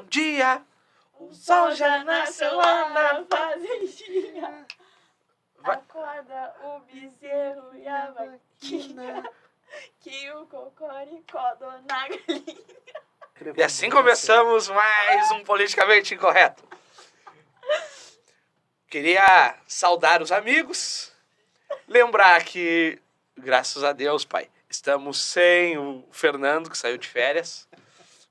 bom dia, o sol já nasceu lá na fazendinha. Acorda o bezerro e a vaquinha, que o cocoricó dona galinha. E assim começamos mais um Politicamente Incorreto. Queria saudar os amigos, lembrar que, graças a Deus, pai, estamos sem o Fernando, que saiu de férias.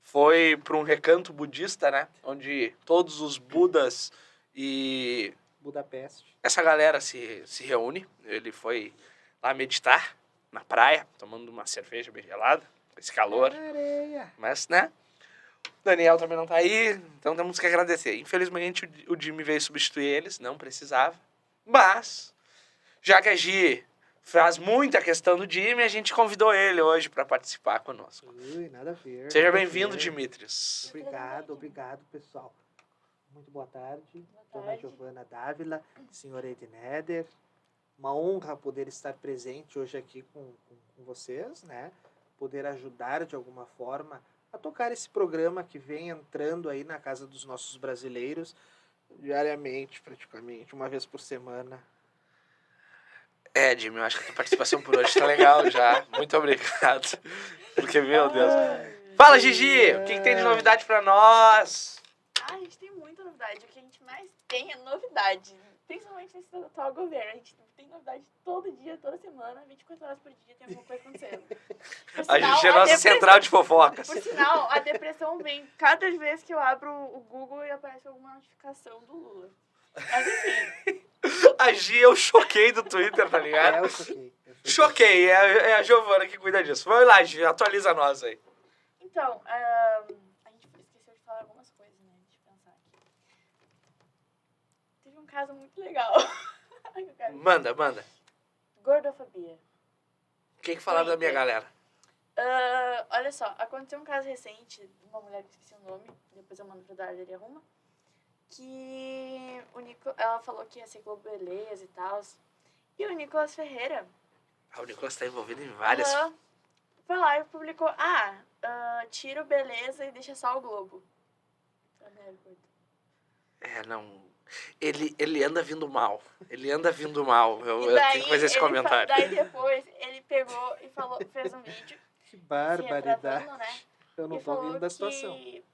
Foi para um recanto budista, né? Onde todos os budas e Budapeste. essa galera se reúne. Ele foi lá meditar na praia, tomando uma cerveja bem gelada, com esse calor. Areia. Mas, né? O Daniel também não tá aí, então temos que agradecer. Infelizmente, o Jimmy veio substituir eles, não precisava. Mas, já que a Gi faz muita questão do Jimmy, a gente convidou ele hoje para participar conosco. Ui, nada a ver. Seja nada a bem-vindo, ver. Dimitrios. Obrigado, pessoal. Muito boa tarde. Dona tarde. Giovana Dávila, senhor Edneder. Uma honra poder estar presente hoje aqui com vocês, né? Poder ajudar de alguma forma a tocar esse programa que vem entrando aí na casa dos nossos brasileiros diariamente, praticamente, uma vez por semana. É, Jimmy, eu acho que a tua participação por hoje tá legal já. Muito obrigado. Porque, meu Deus. Fala, Gigi! O que tem de novidade pra nós? A gente tem muita novidade. O que a gente mais tem é novidade. Principalmente nesse atual governo. A gente tem novidade todo dia, toda semana, 24 horas por dia, tem alguma coisa acontecendo. Por A sinal, Gigi é nossa central de fofocas. Por sinal, a depressão vem cada vez que eu abro o Google e aparece alguma notificação do Lula. Mas enfim. A Gi eu choquei do Twitter, tá ligado? Eu choquei. Choquei, é a Giovana que cuida disso. Vamos lá, Gi, atualiza nós aí. Então, a gente esqueceu de falar algumas coisas, né? Deixa eu pensar aqui. Teve um caso muito legal. Manda. Gordofobia. O que falaram da minha galera? Olha só, aconteceu um caso recente de uma mulher que esqueci o nome, depois eu mando pro Dário, ele arruma, que ela falou que ia ser Globo Beleza e tal, e o Nicolas Ferreira... O Nicolas tá envolvido em várias... foi lá e publicou, tira o Beleza e deixa só o Globo. Não... Ele anda vindo mal. Eu tenho que fazer esse comentário. Daí depois ele pegou e falou, fez um vídeo. Que barbaridade. Se retratando, né? Eu não E tô falou rindo da situação. que...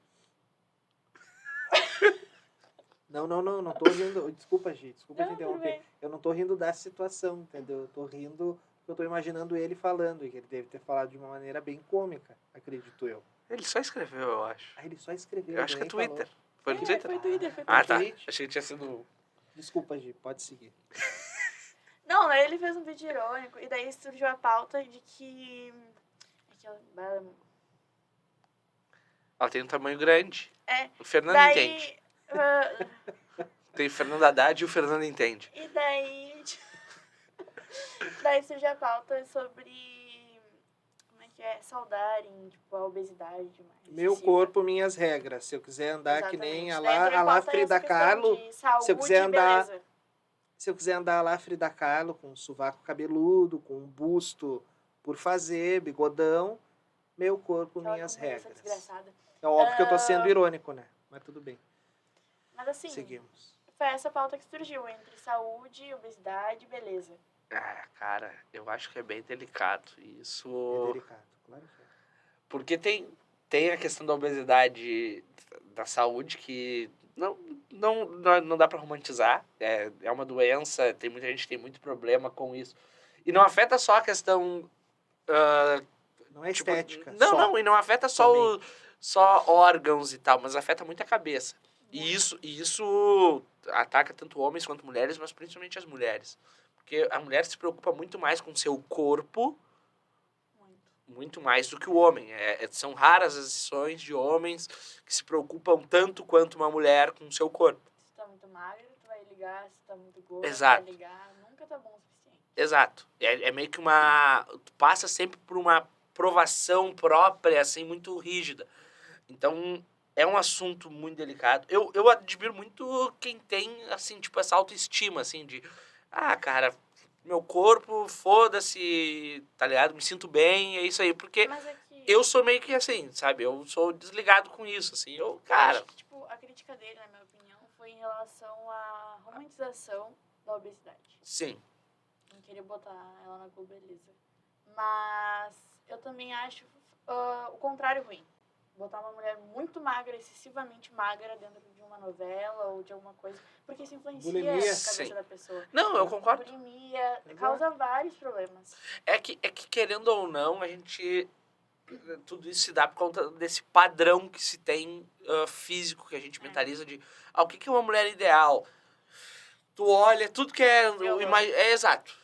Não tô rindo. Desculpa, Gi, desculpa te Não, tudo interromper. bem. Eu não tô rindo da situação, entendeu? Eu tô rindo porque eu tô imaginando ele falando, e que ele deve ter falado de uma maneira bem cômica, acredito eu. Ele só escreveu, eu acho. Ele só escreveu. Eu acho que é nem Twitter. falou. Foi no Twitter? Foi Twitter. Ah, tá. Tweet. Achei que tinha sido... Desculpa, Gi, pode seguir. Não, daí ele fez um vídeo irônico, e daí surgiu a pauta de que... Ela tem um tamanho grande. O Fernando daí, entende. Tem o Fernando Haddad e o Fernando entende. E daí... daí surgiu a pauta sobre... Como é que é? Saudarem, tipo, a obesidade demais. Meu corpo, minhas regras. Se eu quiser andar que nem a lá Frida Kahlo, se eu quiser andar- se eu quiser andar lá Frida Kahlo, com um sovaco cabeludo, com um busto por fazer, bigodão, meu corpo, minhas regras. Desgraçada. É óbvio que eu tô sendo irônico, né? Mas tudo bem. Mas assim, Seguimos. foi essa pauta que surgiu entre saúde, obesidade e beleza. Cara, eu acho que é bem delicado. Isso... É delicado, claro que é. Porque tem a questão da obesidade, da saúde, que não dá pra romantizar. É uma doença, tem muita gente que tem muito problema com isso. E não afeta só a questão... Não é estética. E não afeta só órgãos e tal, mas afeta muito a cabeça. E isso ataca tanto homens quanto mulheres, mas principalmente as mulheres. Porque a mulher se preocupa muito mais com o seu corpo, muito mais do que o homem. São raras as exceções de homens que se preocupam tanto quanto uma mulher com o seu corpo. Se tu tá muito magro, tu vai ligar. Se tu tá muito gordo, Exato. tu vai ligar. Nunca tá bom o suficiente. Exato. É meio que tu passa sempre por uma provação própria, assim, muito rígida. Então, é um assunto muito delicado. Eu admiro muito quem tem, assim, tipo, essa autoestima, assim, de... cara, meu corpo, foda-se, tá ligado? Me sinto bem, é isso aí. Porque Mas é que eu sou meio que assim, sabe? Eu sou desligado com isso, assim. Eu, cara... Acho que, tipo, a crítica dele, na minha opinião, foi em relação à romantização da obesidade. Sim. Não queria botar ela na beleza. Mas eu também acho o contrário ruim. Botar uma mulher muito magra, excessivamente magra, dentro de uma novela ou de alguma coisa. Porque isso influencia Bulimia. a cabeça Sim. da pessoa. Não, eu concordo. Bulimia causa vários problemas. É que, querendo ou não, a gente... Tudo isso se dá por conta desse padrão que se tem físico, que a gente mentaliza de... o que é uma mulher ideal? Tu olha, tudo que é... É exato.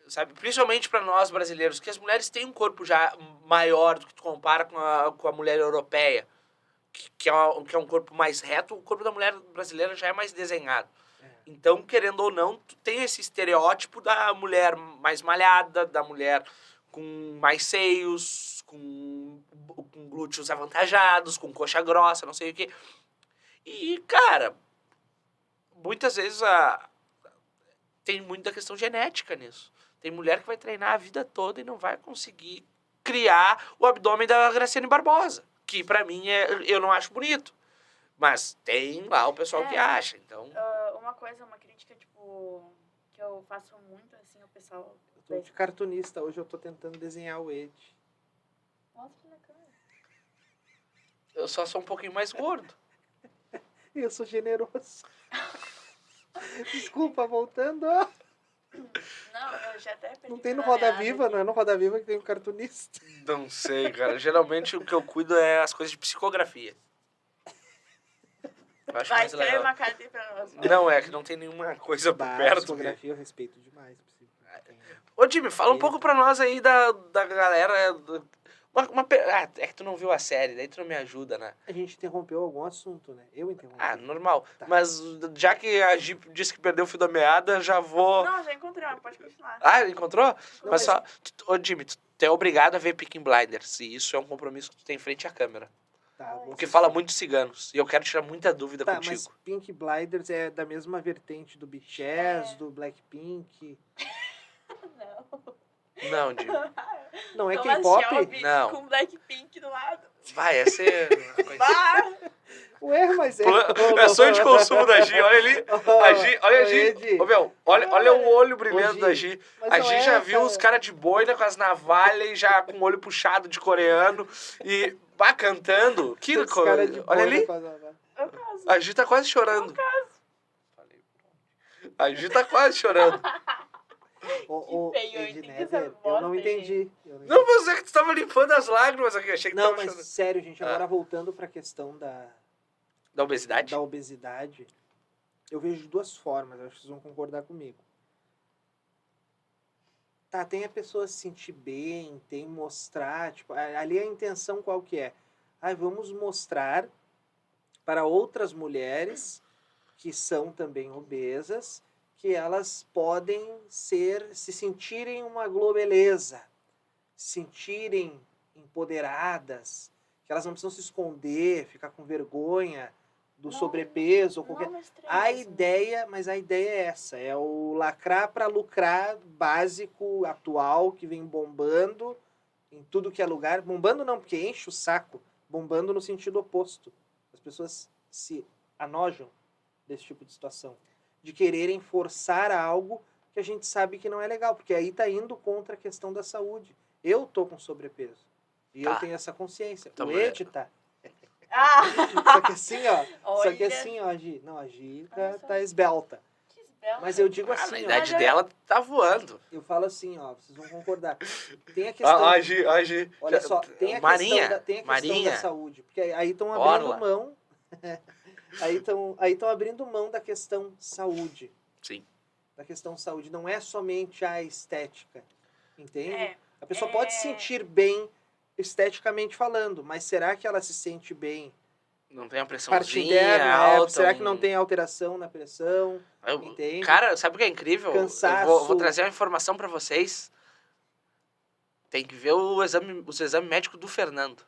Sabe? Principalmente para nós brasileiros, que as mulheres têm um corpo já maior do que tu compara com a mulher europeia, que é um corpo mais reto. O corpo da mulher brasileira já é mais desenhado. Então, querendo ou não, tu tem esse estereótipo da mulher mais malhada, da mulher com mais seios, com glúteos avantajados, com coxa grossa, não sei o quê. E, cara, muitas vezes tem muita questão genética nisso. Tem mulher que vai treinar a vida toda e não vai conseguir criar o abdômen da Graciane Barbosa, que pra mim eu não acho bonito. Mas tem lá o pessoal que acha, então... Uma crítica, tipo, que eu faço muito, assim, ao pessoal... Eu tô de cartunista, hoje eu tô tentando desenhar o Ed. Mostra na câmera. Eu só sou um pouquinho mais gordo. Eu sou generoso. Desculpa, voltando. Não, eu já até perdi. Não tem no Roda Viva, não é no Roda Viva que tem um cartunista. Não sei, cara. Geralmente o que eu cuido é as coisas de psicografia. Eu acho Vai mais escrever legal. uma carta aí pra nós. Não, é que não tem nenhuma coisa por perto. Psicografia eu respeito demais. Ô, Jimmy, fala um pouco pra nós aí da galera... é que tu não viu a série, daí tu não me ajuda, né? A gente interrompeu algum assunto, né? Eu interrompi. Normal. Tá. Mas já que a Gi disse que perdeu o fio da meada, já vou... Não, já encontrei, mas pode continuar. Encontrou? Não, Mas só... Ô, Jimmy, tu é obrigado a ver Peaky Blinders. E isso é um compromisso que tu tem frente à câmera. Tá, Porque fala muito ciganos. E eu quero tirar muita dúvida Tá, contigo. mas Pink Blinders é da mesma vertente do BTS, do Blackpink. Não, Jimmy. Não é Thomas K-pop? Shelby Não. com Blackpink do lado. Vai, essa é uma coisa... Bah! Ué, mas é... É sonho de consumo da Gi, olha ali. A Gi, olha a Gi. Ô, meu, olha o olho brilhando da Gi. Mas A não Gi é já essa- viu os caras de boina com as navalhas e já com o olho puxado de coreano. E cantando. Que Os cara de olha boina ali. com as- Eu caso. A Gi tá quase chorando. A Gi tá quase chorando. Ô, Que feio, eu Ed entendi Nether, essa eu não bosta, entendi. Não, você que tu tava limpando as lágrimas aqui. Achei que Não, tava mas chorando. sério, gente, agora voltando pra questão Da obesidade? da obesidade, eu vejo de duas formas, acho que vocês vão concordar comigo. Tá, tem a pessoa se sentir bem, tem mostrar, tipo, ali a intenção qual que é? Vamos mostrar para outras mulheres que são também obesas, que elas podem se sentirem uma globeleza, se sentirem empoderadas, que elas não precisam se esconder, ficar com vergonha do Não, sobrepeso ou Não, qualquer... mas três, A assim. ideia, mas a ideia é essa, é o lacrar para lucrar básico, atual, que vem bombando em tudo que é lugar. Bombando não, porque enche o saco. Bombando no sentido oposto. As pessoas se anojam desse tipo de situação. De quererem forçar algo que a gente sabe que não é legal, porque aí tá indo contra a questão da saúde. Eu tô com sobrepeso. E eu tenho essa consciência. Então, o Ed tá. Ah! Só que assim, ó. Só que Olha. assim, ó, a Gi. Não, a Gi Olha só. tá esbelta. Que esbelta. Mas eu digo A assim, ó. idade dela tá voando. Eu falo assim, ó. Vocês vão concordar. Tem a questão. A Gi. Olha só, tem a Marinha. questão Marinha. da saúde. Porque aí estão Orla. abrindo mão. aí estão abrindo mão da questão saúde. Sim. Da questão saúde. Não é somente a estética. Entende? A pessoa É. pode se sentir bem esteticamente falando, mas será que ela se sente bem Não tem a parte pressãozinha interna? alta. Será que não tem alteração na pressão? Eu- Entende? Cara, sabe o que é incrível? Cansaço. Eu vou trazer uma informação pra vocês. Tem que ver os exames médicos do Fernando.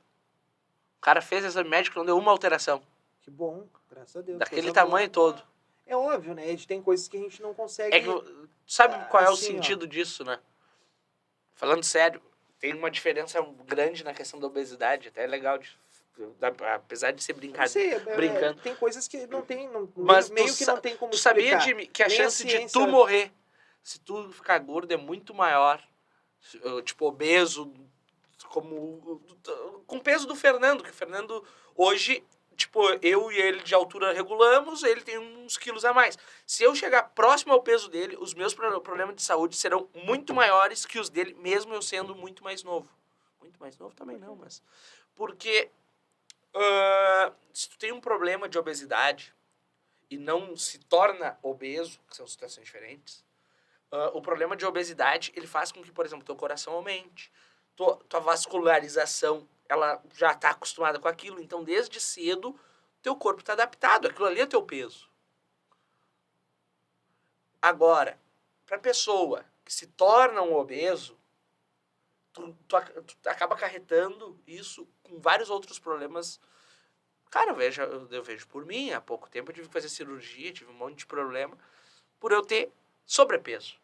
O cara fez exame médico e não deu uma alteração. Que bom, graças a Deus. Daquele coisa tamanho boa. todo. É óbvio, né? A gente tem coisas que a gente não consegue... É que, sabe qual é o assim, ó. sentido disso, né? Falando sério, tem uma diferença grande na questão da obesidade, até é legal, apesar de ser brincando. Tem coisas que não tem, Mas meio que não tem como tu sabia, explicar. Jimmy, que a Nem chance de ciência- tu morrer se tu ficar gordo é muito maior, tipo, obeso, com o peso do Fernando, que o Fernando hoje, tipo, eu e ele de altura regulamos, ele tem uns quilos a mais. Se eu chegar próximo ao peso dele, os meus problemas de saúde serão muito maiores que os dele, mesmo eu sendo muito mais novo. Muito mais novo também não, mas... Porque se tu tem um problema de obesidade e não se torna obeso, que são situações diferentes, o problema de obesidade, ele faz com que, por exemplo, teu coração aumente, tua vascularização, ela já está acostumada com aquilo, então desde cedo teu corpo está adaptado, aquilo ali é teu peso. Agora, para pessoa que se torna um obeso, tu acaba acarretando isso com vários outros problemas. Cara, eu vejo por mim, há pouco tempo eu tive que fazer cirurgia, tive um monte de problema por eu ter sobrepeso.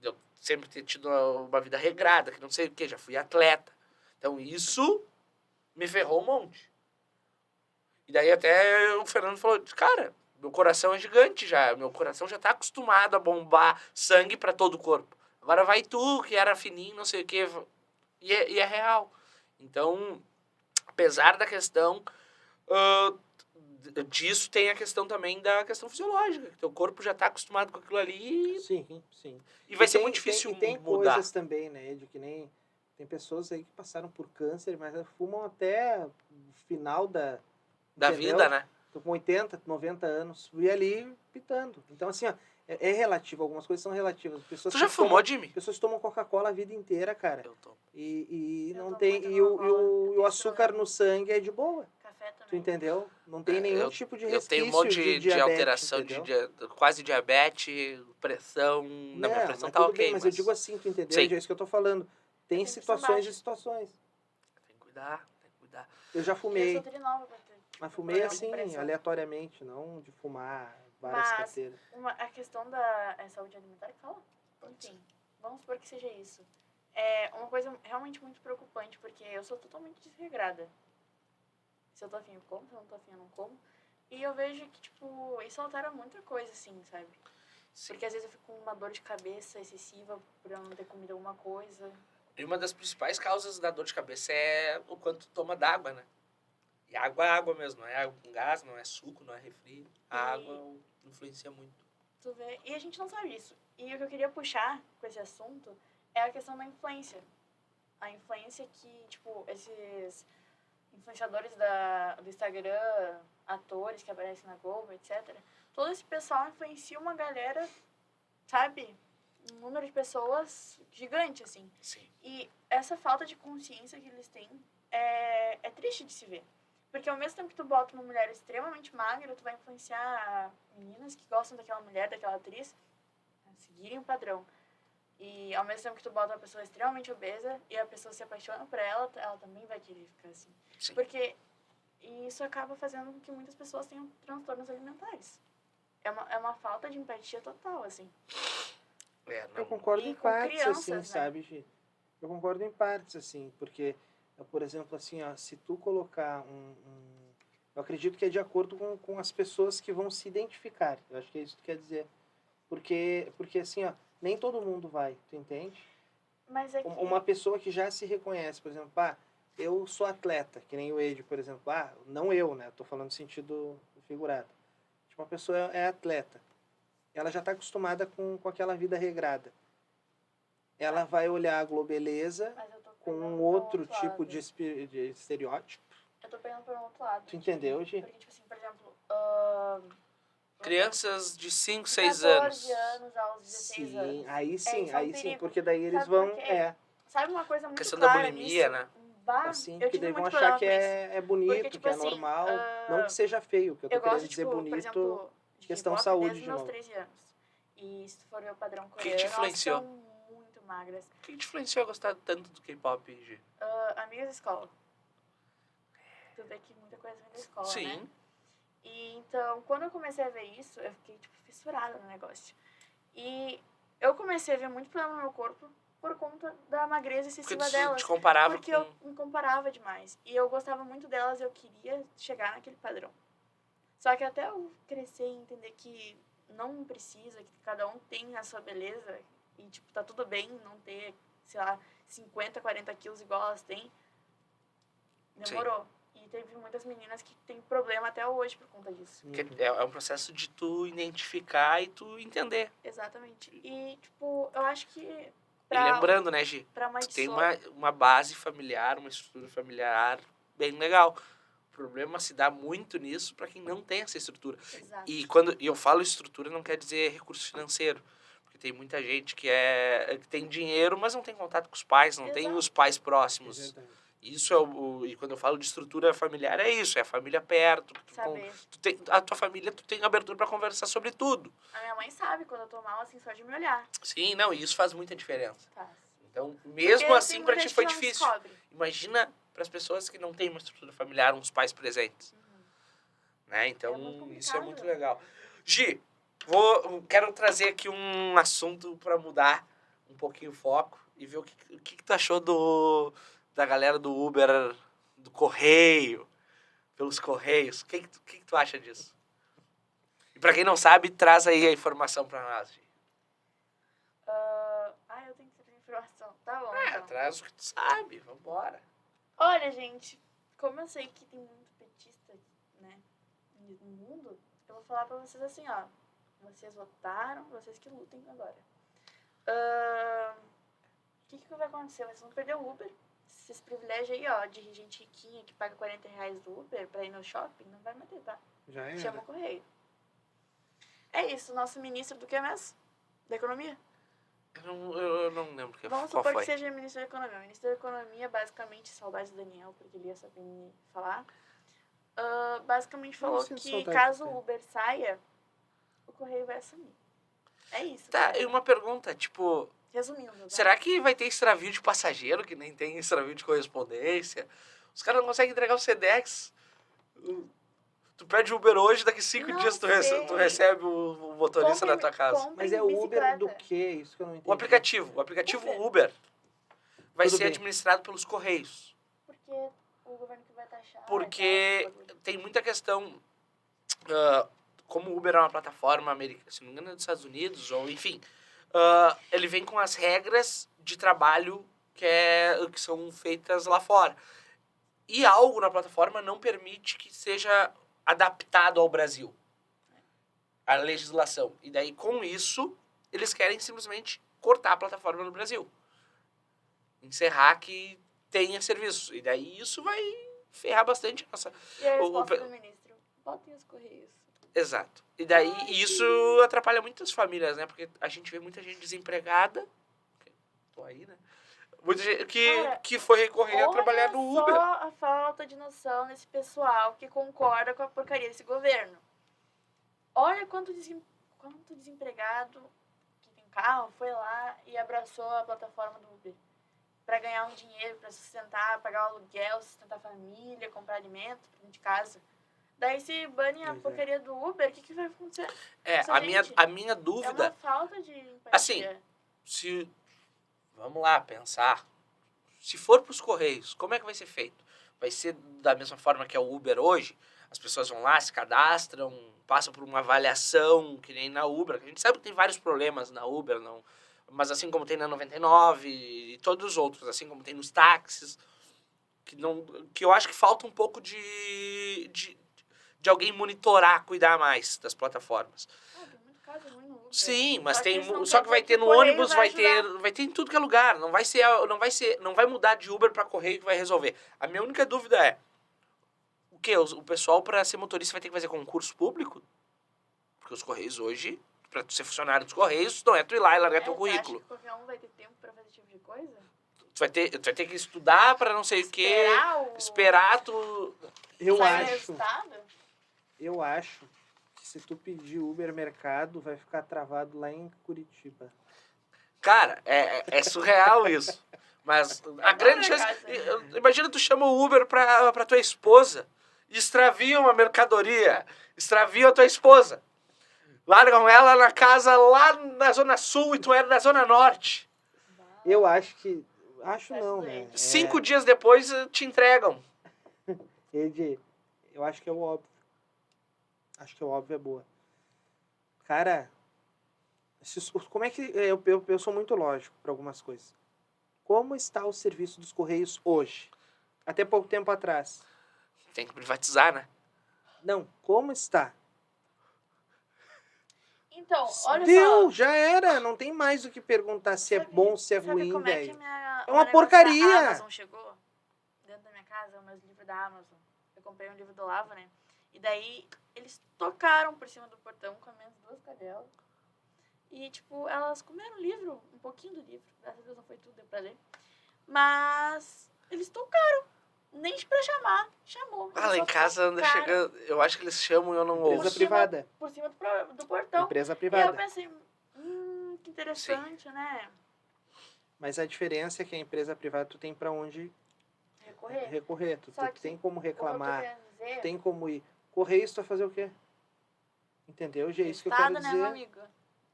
Eu sempre ter tido uma vida regrada, que não sei o que, já fui atleta. Então isso me ferrou um monte. E daí até o Fernando falou, cara, meu coração é gigante já, meu coração já tá acostumado a bombar sangue para todo o corpo. Agora vai tu, que era fininho, não sei o que, e é real. Então, apesar da questão disso, tem a questão também da questão fisiológica, que teu corpo já tá acostumado com aquilo ali. Sim, sim. E vai ser muito difícil tem mudar. coisas também, né, de que nem... Tem pessoas aí que passaram por câncer, mas fumam até o final da vida, né? Tô com 80, 90 anos, e ali pitando. Então, assim, ó, é relativo, algumas coisas são relativas. Pessoas Tu já fumou, Jimmy? Pessoas tomam Coca-Cola a vida inteira, cara. Eu tomo. E Eu não tomo tem. muita E Coca-Cola, o açúcar no sangue é de boa. Café Tu também. entendeu? Não tem nenhum tipo de Eu resquício tenho um monte de diabetes, alteração, entendeu? quase diabetes, pressão. Não, minha pressão mas tá tudo ok, bem, mas eu digo assim, tu entendeu? Sim. É isso que eu tô falando. Tem tenho situações pressão e situações. Tem que cuidar, tem que cuidar. Eu já E eu fumei, sou trinova pra ter. mas fumei problema com assim, pressão. aleatoriamente, não de fumar várias Mas carteiras. a questão da saúde alimentar que fala? Enfim, vamos supor que seja isso. É uma coisa realmente muito preocupante, porque eu sou totalmente desregrada. Se eu tô afim, eu como. Se eu não tô afim, eu não como. E eu vejo que, tipo, isso altera muita coisa, assim, sabe? Sim. Porque às vezes eu fico com uma dor de cabeça excessiva por eu não ter comido alguma coisa. E uma das principais causas da dor de cabeça é o quanto tu toma d'água, né? E água é água mesmo, não é água com gás, não é suco, não é refri. A água influencia muito. Tu vê? E a gente não sabe isso. E o que eu queria puxar com esse assunto é a questão da influência. A influência que, tipo, esses influenciadores do Instagram, atores que aparecem na Globo, etc. Todo esse pessoal influencia uma galera, sabe? Um número de pessoas gigante, assim. Sim. E essa falta de consciência que eles têm é triste de se ver. Porque ao mesmo tempo que tu bota uma mulher extremamente magra, tu vai influenciar meninas que gostam daquela mulher, daquela atriz, a seguirem o padrão. E ao mesmo tempo que tu bota uma pessoa extremamente obesa e a pessoa se apaixona por ela, ela também vai querer ficar assim. Sim. Porque isso acaba fazendo com que muitas pessoas tenham transtornos alimentares. É uma falta de empatia total, assim. Eu concordo E em com partes, crianças, assim, né? sabe, Gi? Eu concordo em partes, assim, porque, por exemplo, assim, ó, se tu colocar eu acredito que é de acordo com as pessoas que vão se identificar. Eu acho que é isso que tu quer dizer. Porque assim, ó, nem todo mundo vai, tu entende? Mas é que... Uma pessoa que já se reconhece, por exemplo, eu sou atleta, que nem o Ed, por exemplo, não eu, né? Tô falando no sentido figurado. Tipo, uma pessoa é atleta. Ela já está acostumada com aquela vida regrada. Ela vai olhar a Globeleza com um outro tipo de estereótipo. Eu tô pegando por um outro lado. Tu entendeu, Gi? Porque, tipo assim, por exemplo... Crianças de 5, 6 14 anos. anos aos 16 anos. Aí isso é sim, um perigo. porque daí eles Sabe vão... por quê? Sabe uma coisa muito Questão clara da bulimia, nisso? né? Assim, Eu porque tive daí vão muito achar problema que com isso. é bonito, Porque, tipo que é assim, normal. Não que seja feio, que eu tô querendo gosto, dizer tipo, bonito, por exemplo, de questão K-pop saúde desde de meus novo. 13 anos. E se tu for ver o padrão que coreano, te elas influenciou? são muito magras. O que te influenciou a gostar tanto do K-pop, Gi? Amigas da escola. Tu vê que muita coisa vem da escola, Sim. né? E então, quando eu comecei a ver isso, eu fiquei, tipo, fissurada no negócio. E eu comecei a ver muito problema no meu corpo por conta da magreza Porque excessiva tu delas. te comparava Porque com... eu me comparava demais. E eu gostava muito delas, eu queria chegar naquele padrão. Só que até eu crescer e entender que não precisa, que cada um tem a sua beleza e, tipo, tá tudo bem não ter, sei lá, 50, 40 quilos igual elas têm, demorou. E teve muitas meninas que têm problema até hoje por conta disso. Porque é um processo de tu identificar e tu entender. Exatamente. E, tipo, eu acho que E pra, lembrando, né, Gi? pra mãe Tu de tem só... uma base familiar, uma estrutura familiar bem legal. O problema se dá muito nisso para quem não tem essa estrutura. Exato. E quando eu falo estrutura, não quer dizer recurso financeiro. Porque tem muita gente que tem dinheiro, mas não tem contato com os pais, não tem Exato. os pais É próximos. verdade. Isso é e quando eu falo de estrutura familiar, é isso, é a família perto. Saber. A tua família, tu tem abertura para conversar sobre tudo. A minha mãe sabe quando eu tô mal, assim, só de me olhar. Sim, não, e isso faz muita diferença. Faz. Então, mesmo Porque assim, tem para muita ti gente foi que não difícil. descobre. Imagina para as pessoas que não têm uma estrutura familiar, uns pais presentes. Né? Então, É muito isso é complicado. muito legal. Gi, quero trazer aqui um assunto para mudar um pouquinho o foco e ver o que tu achou da galera do Uber, do Correio, pelos Correios. O que tu acha disso? E para quem não sabe, traz aí a informação para nós, Gi. Eu tenho que ter informação. Tá bom, então. Traz o que tu sabe, vambora. Olha, gente, como eu sei que tem muito petista, né, no mundo, eu vou falar pra vocês assim, ó. Vocês votaram, vocês que lutem agora. O que vai acontecer? Vocês vão perder o Uber. Esses privilégios aí, ó, de gente riquinha que paga R$40 do Uber pra ir no shopping, não vai mais ter, tá? Já era. Chama o Correio. É isso, nosso ministro do que mesmo? Da Economia? Eu não lembro Vamos qual supor foi. que seja ministro da Economia. O ministro da Economia, basicamente, saudades do Daniel, porque ele ia saber me falar. Basicamente falou sinto que saudade caso dele. o Uber saia, o Correio vai assumir. É isso. Tá, cara. e uma pergunta, tipo, Resumindo. Tá? será que vai ter extravio de passageiro, que nem tem extravio de correspondência? Os caras não conseguem entregar o Sedex. Tu pede Uber hoje, daqui 5 Não dias tu sei. recebe o motorista na tua casa. Compre Mas é o Uber bicicleta. do quê? Isso que eu não entendi. O aplicativo Uber vai Tudo ser bem. administrado pelos Correios. Porque o governo que vai taxar... Porque tem muita questão, como o Uber é uma plataforma americana, se não me engano é dos Estados Unidos, ou enfim, ele vem com as regras de trabalho que são feitas lá fora. E algo na plataforma não permite que seja adaptado ao Brasil, a legislação. E daí, com isso, eles querem simplesmente cortar a plataforma no Brasil. Encerrar que tenha serviço. E daí isso vai ferrar bastante a nossa... E a o- resposta do ministro? Botem os Correios. Exato. E daí isso atrapalha muitas famílias, né? Porque a gente vê muita gente desempregada. Tô aí, né? Muita gente Cara, que foi recorrer a trabalhar no Olha Uber. só a falta de noção desse pessoal que concorda com a porcaria desse governo. Olha quanto desempregado que tem carro foi lá e abraçou a plataforma do Uber para ganhar um dinheiro, para sustentar, pagar o aluguel, sustentar a família, comprar alimento dentro de casa. Daí se bane a Pois é. porcaria do Uber, o que vai acontecer? A gente, minha É dúvida, uma falta de empatia. Assim, se... Vamos lá, pensar. Se for para os Correios, como é que vai ser feito? Vai ser da mesma forma que é o Uber hoje? As pessoas vão lá, se cadastram, passam por uma avaliação, que nem na Uber. A gente sabe que tem vários problemas na Uber, não, mas assim como tem na 99 e todos os outros, assim como tem nos táxis, que eu acho que falta um pouco de alguém monitorar, cuidar mais das plataformas. Tem muito caso ruim no Uber. Sim, mas Só que tem, isso não só quer que vai dizer ter que no o Correio ônibus, vai vai ter em tudo que é lugar. Não vai mudar de Uber para Correio que vai resolver. A minha única dúvida é, o quê? O pessoal para ser motorista vai ter que fazer concurso público? Porque os Correios hoje, para tu ser funcionário dos Correios, não é tu ir lá e largar teu currículo. Você acha que qualquer um vai ter tempo pra fazer esse tipo de coisa? Tu vai ter que estudar para não sei o quê, esperar tu... Eu Sai o acho, resultado? eu acho que se tu pedir Uber Mercado, vai ficar travado lá em Curitiba. Cara, é surreal isso. Mas a grande chance... Imagina tu chama o Uber pra tua esposa e extravia uma mercadoria. Extravia a tua esposa. Largam ela na casa lá na Zona Sul e tu é na Zona Norte. Eu acho que... Acho Faz não, tudo né? ele. 5 dias depois te entregam. Ed, eu acho que é o óbvio. Acho que o óbvio é boa. Cara, como é que... Eu sou muito lógico para algumas coisas. Como está o serviço dos Correios hoje? Até pouco tempo atrás. Tem que privatizar, né? Não, como está? Então, olha Deu, só. já era. Não tem mais o que perguntar se é Sabe- bom, se é sabe ruim, como é que velho. minha, É o uma negócio porcaria. da Amazon chegou? Dentro da minha casa, meus livros da Amazon. Eu comprei um livro do Olavo, né? E daí, eles tocaram por cima do portão com as minhas 2 cadelas. E, tipo, elas comeram o livro, um pouquinho do livro. Graças a Deus não foi tudo, deu pra ler. Mas eles tocaram. Nem pra chamar. Chamou. Ah, lá Eles em só casa anda tocaram chegando. Eu acho que eles chamam e eu não Empresa ouço. privada. Por cima do portão. Empresa E eu privada. pensei, que interessante, né? Mas a diferença é que a empresa privada tu tem pra onde Recorrer. Tu Só que tem como O que eu reclamar, tô querendo dizer, tem como ir. Correios tu vai fazer o quê? Entendeu? É isso que eu Estado, quero né, meu dizer. amigo?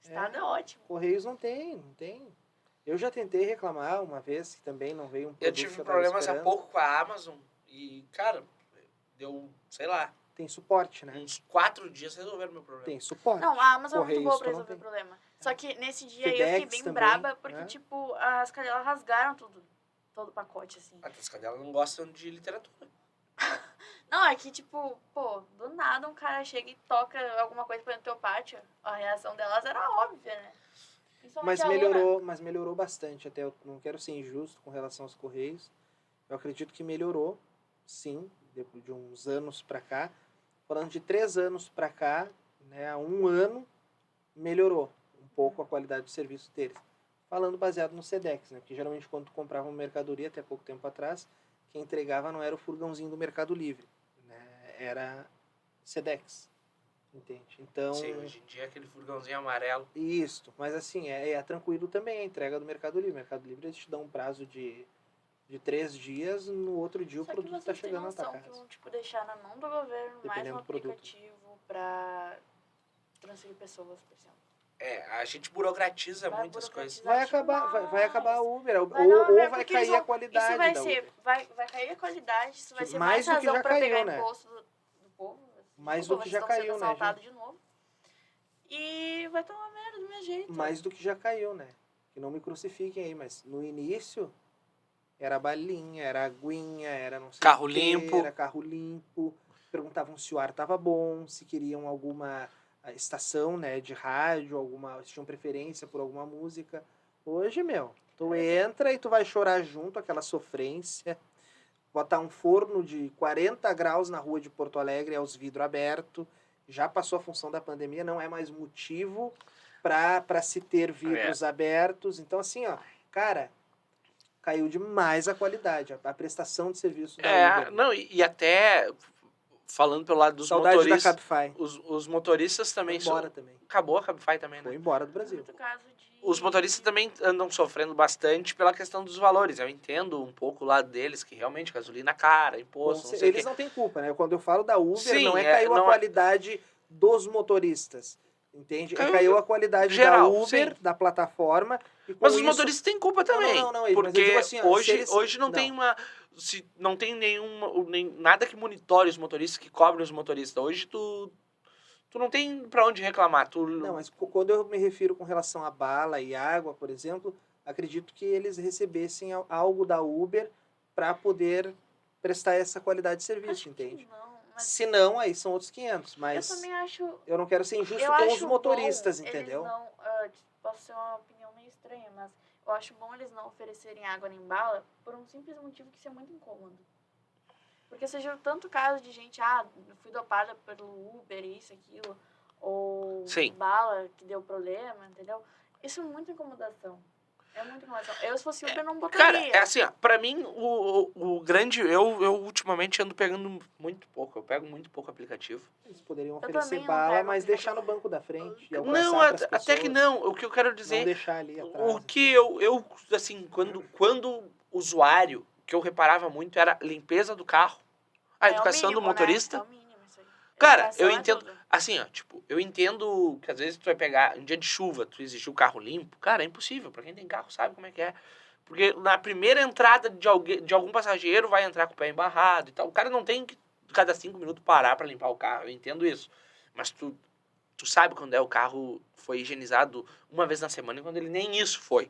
Estado é ótimo. Correios não tem. Eu já tentei reclamar uma vez, que também não veio um produto Eu que tive tava problemas há esperando. pouco com a Amazon e, cara, deu, sei lá, Tem suporte, né? uns 4 dias resolveram meu problema. Tem suporte. Não, a Amazon é muito Correios boa tu pra não resolver o tem. problema. Só que nesse dia aí eu FedEx fiquei bem também, braba, porque, né? tipo, as cadelas rasgaram tudo. Todo o pacote, assim. A Tascadela não gostam de literatura. Não, é que, tipo, pô, do nada um cara chega e toca alguma coisa pra dentro do teu pátio. A reação delas era óbvia, né? Principalmente Mas a Luna. melhorou bastante. Até eu não quero ser injusto com relação aos Correios. Eu acredito que melhorou, sim, depois de uns anos pra cá. Falando de 3 anos pra cá, né, há 1 ano, melhorou um pouco a qualidade do serviço deles. Falando baseado no Sedex, né? Porque geralmente quando tu comprava uma mercadoria, até pouco tempo atrás, quem entregava não era o furgãozinho do Mercado Livre, né? Era Sedex, entende? Então, Sim, hoje em dia é aquele furgãozinho amarelo. isso. Mas assim, é tranquilo também a entrega do Mercado Livre. O Mercado Livre eles te dão um prazo de 3 dias, no outro dia o Só que produto está vocês têm chegando na tua noção que casa. vão, tipo, deixar na mão do governo mais Dependendo um do produto. aplicativo pra transferir pessoas, por exemplo. É, a gente burocratiza Vai muitas coisas. burocratizar. Vai acabar a Uber, ou Vai dar uma merda, vai porque cair eles vão- a qualidade Isso vai da ser, Uber. vai cair a qualidade, isso vai ser Mais mais do que razão já pra caiu, pegar né? imposto do povo. Mais Desculpa, do que vocês já estão caiu, sendo né, assaltados de novo. E vai ter uma merda do meu jeito. Mais do que já caiu, né? Que não me crucifiquem aí, mas no início era balinha, era aguinha, era não sei Carro o quê, limpo. era carro limpo. Perguntavam se o ar tava bom, se queriam alguma estação, né, de rádio, se tinham preferência por alguma música. Hoje, meu, tu entra e tu vai chorar junto, aquela sofrência. Botar um forno de 40 graus na rua de Porto Alegre, aos vidros abertos. Já passou a função da pandemia, não é mais motivo para se ter vidros abertos. Então, assim, ó, cara, caiu demais a qualidade, a prestação de serviço da Uber. Não, e até falando pelo lado dos Saudade motoristas, da Cabify. os motoristas também... Foi embora também. Acabou a Cabify também, Foi né? embora do Brasil. Muito caso de... Os motoristas também andam sofrendo bastante pela questão dos valores. Eu entendo um pouco o lado deles, que realmente gasolina cara, imposto, não sei o Eles quê. não têm culpa, né? Quando eu falo da Uber, Sim, não é caiu a não é- qualidade dos motoristas. Entende? Caiu a qualidade geral, da Uber, sim. da plataforma. E com Mas os isso- motoristas têm culpa também. Não, mas eu porque digo assim, ó, se eles- hoje não tem uma... não tem nada que monitore os motoristas, que cobre os motoristas. Hoje tu não tem pra onde reclamar. Não, mas quando eu me refiro com relação a bala e água, por exemplo, acredito que eles recebessem algo da Uber para poder prestar essa qualidade de serviço, Acho que entende? não, mas Se não, aí são outros 500, mas eu também acho... eu não quero ser injusto Eu com acho os motoristas, bom entendeu? Eles não, posso ser uma opinião meio estranha, mas eu acho bom eles não oferecerem água nem bala por um simples motivo que isso é muito incômodo. Porque seja tanto caso de gente, eu fui dopada pelo Uber, isso, aquilo, ou Sim. bala que deu problema, entendeu? Isso é muita incomodação. É muita incomodação. Eu, se fosse Uber, não Cara, botaria. é assim, ó, pra mim, o grande... Eu ultimamente ando pegando muito pouco. Eu pego muito pouco aplicativo. Eles poderiam também oferecer não bala, pego mas aplicativo. deixar no banco da frente. E Não, alcançar pras até que pessoas, não. O que eu quero Não dizer... deixar ali atrás. O que eu assim, quando usuário, o que eu reparava muito era limpeza do carro, a É o educação mínimo, do motorista. Né? É o mínimo isso aí. Cara, Educação eu é entendo, tudo. assim, ó, tipo, eu entendo que às vezes tu vai pegar, um dia de chuva, tu exigir o carro limpo, cara, é impossível, pra quem tem carro sabe como é que é. Porque na primeira entrada de algum passageiro vai entrar com o pé embarrado e tal. O cara não tem que, cada 5 minutos, parar pra limpar o carro. Eu entendo isso. Mas tu sabe quando o carro foi higienizado uma vez na semana e quando ele nem isso foi.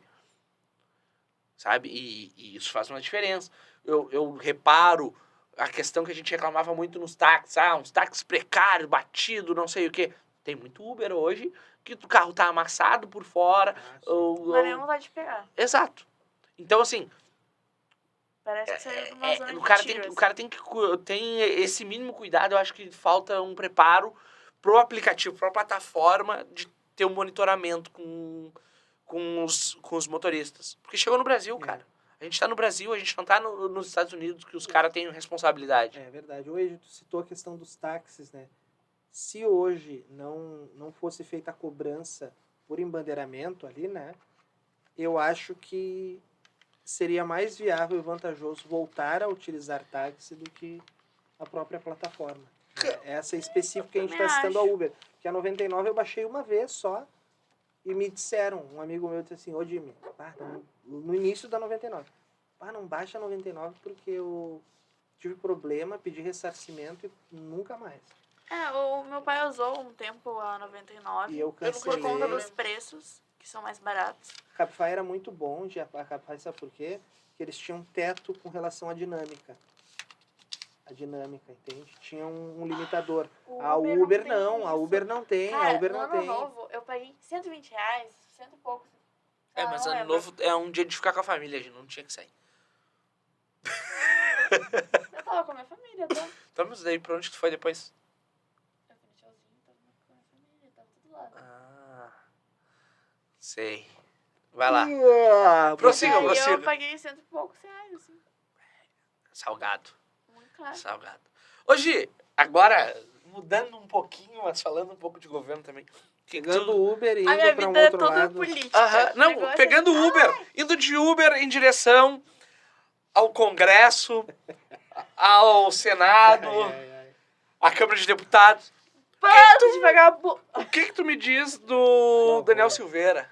Sabe? E isso faz uma diferença. Eu reparo a questão que a gente reclamava muito nos táxis. Uns táxis precários, batido, não sei o quê. Tem muito Uber hoje que o carro tá amassado por fora. Mas nenhum vai te pegar. Exato. Então, assim... Parece que saiu de uma zona o de cara tiro, tem, o cara tem esse mínimo cuidado. Eu acho que falta um preparo pro aplicativo, pra plataforma de ter um monitoramento com os motoristas. Porque chegou no Brasil, cara. A gente tá no Brasil, a gente não tá nos Estados Unidos que os caras têm responsabilidade. É verdade. Hoje tu citou a questão dos táxis, né? Se hoje não fosse feita a cobrança por embandeiramento ali, né? Eu acho que seria mais viável e vantajoso voltar a utilizar táxi do que a própria plataforma. Essa específica que a gente está citando a Uber. Que a 99 eu baixei uma vez só e me disseram, um amigo meu disse assim, ô Jimmy, no início da 99, não baixa a 99 porque eu tive problema, pedi ressarcimento e nunca mais. O meu pai usou um tempo a 99 E eu cancelei. por conta dos preços, que são mais baratos. A Cabify era muito bom, a Cabify sabe por quê? Porque eles tinham um teto com relação à dinâmica. A dinâmica, entende? Tinha um limitador. A Uber não, a Uber não tem, Cara, a Uber no não ano tem. novo, eu paguei R$120, cento e pouco. Mas ano novo é um dia de ficar com a família, a gente não tinha que sair. Eu tava com a minha família, tá? Então, mas daí pra onde tu foi depois? Eu fui no tchauzinho, tava com a minha família, tava tudo lá. Sei. Vai lá. Prossiga. Eu paguei cento e poucos reais, assim. Salgado. Muito caro. Salgado. Ô, Gi, agora, mudando um pouquinho, mas falando um pouco de governo também. Pegando o Uber e A minha indo pra um vida é outro toda lado. política. Não, pegando Uber, indo de Uber em direção ao Congresso, ao Senado, à Câmara de Deputados. Para de vagabundo. O que tu me diz do Daniel Silveira?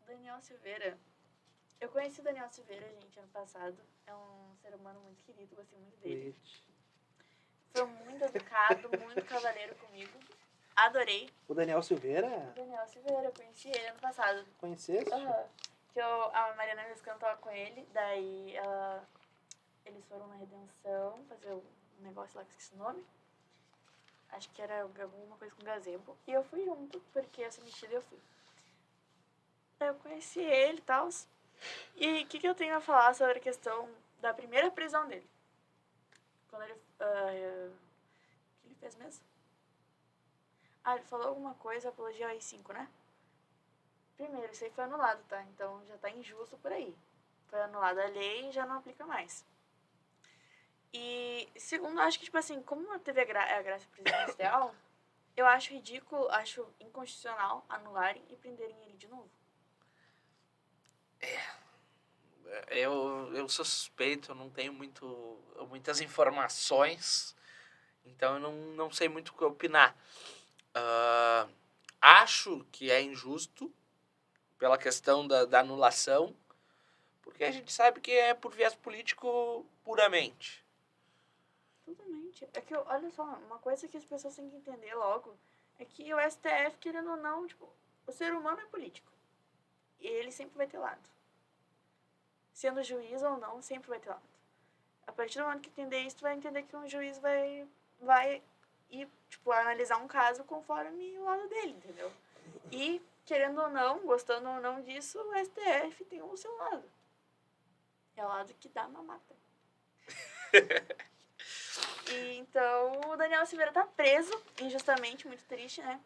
Daniel Silveira. Eu conheci o Daniel Silveira, gente, ano passado. É um ser humano muito querido, gostei muito dele. Foi muito educado, muito cavaleiro comigo. Adorei. O Daniel Silveira? O Daniel Silveira, eu conheci ele ano passado. Conheceste? Que a Mariana Vescano tava com ele, daí eles foram na Redenção fazer um negócio lá que eu esqueci o nome. Acho que era alguma coisa com gazebo. E eu fui junto, porque essa metida eu fui. Daí eu conheci ele e tal. E o que eu tenho a falar sobre a questão da primeira prisão dele? Quando ele... o que ele fez mesmo? Ele falou alguma coisa, apologia ao AI-5, né? Primeiro, isso aí foi anulado, tá? Então já tá injusto por aí. Foi anulada a lei e já não aplica mais. E segundo, acho que, tipo assim, como teve a graça presidencial, eu acho ridículo, acho inconstitucional anularem e prenderem ele de novo. Eu sou suspeito, eu não tenho muitas informações, então eu não sei muito o que opinar. Acho que é injusto pela questão da anulação, porque a gente sabe que é por viés político puramente. Totalmente. É que, olha só, uma coisa que as pessoas têm que entender logo é que o STF, querendo ou não, tipo, o ser humano é político. E ele sempre vai ter lado. Sendo juiz ou não, sempre vai ter lado. A partir do momento que entender isso, tu vai entender que um juiz vai ir, tipo, analisar um caso conforme o lado dele, entendeu? E, querendo ou não, gostando ou não disso, o STF tem o seu lado. É o lado que dá mamata. E, então, o Daniel Silveira tá preso, injustamente, muito triste, né?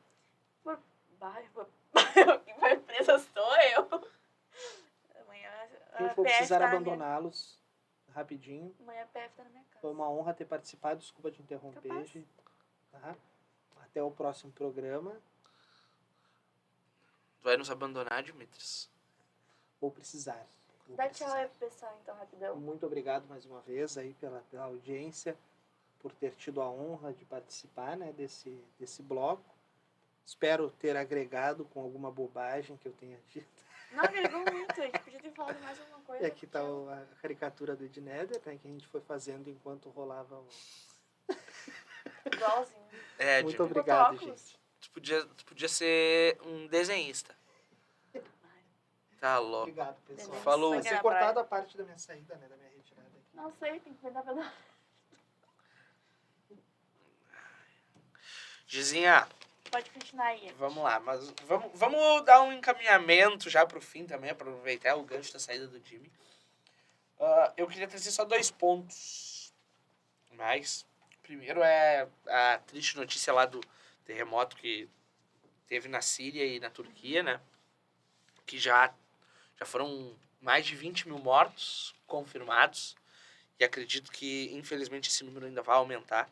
Quem vai presa sou eu. Amanhã Quem a for PF precisar tá abandoná-los, rapidinho. Amanhã a PF tá na minha casa. Foi uma honra ter participado, desculpa te interromper. Tá? Até o próximo programa. Vai nos abandonar, Dimitris? Vou precisar. Dá tchau aí pro pessoal, então, rapidão. Muito obrigado mais uma vez aí pela audiência, por ter tido a honra de participar, né, desse bloco. Espero ter agregado com alguma bobagem que eu tenha dito. Não, agregou muito. A gente podia ter falado mais alguma coisa. E aqui está porque a caricatura do Ed Neder, né, que a gente foi fazendo enquanto rolava o... Igualzinho. Muito Jimmy, obrigado, Botou óculos? gente. tu podia ser um desenhista. Tá louco. Obrigado, pessoal. Beleza. Falou. Vai Aqui ser na cortada praia. a parte da minha saída, né, da minha retirada aqui. Não sei, tem que pegar pedaço. Gizinha, Pode continuar aí. vamos lá, mas vamos dar um encaminhamento já pro fim também, aproveitar o gancho da saída do Jimmy. Eu queria trazer só 2 pontos. Mas, primeiro é a triste notícia lá do terremoto que teve na Síria e na Turquia, né? Que já foram mais de 20 mil mortos confirmados. E acredito que, infelizmente, esse número ainda vai aumentar.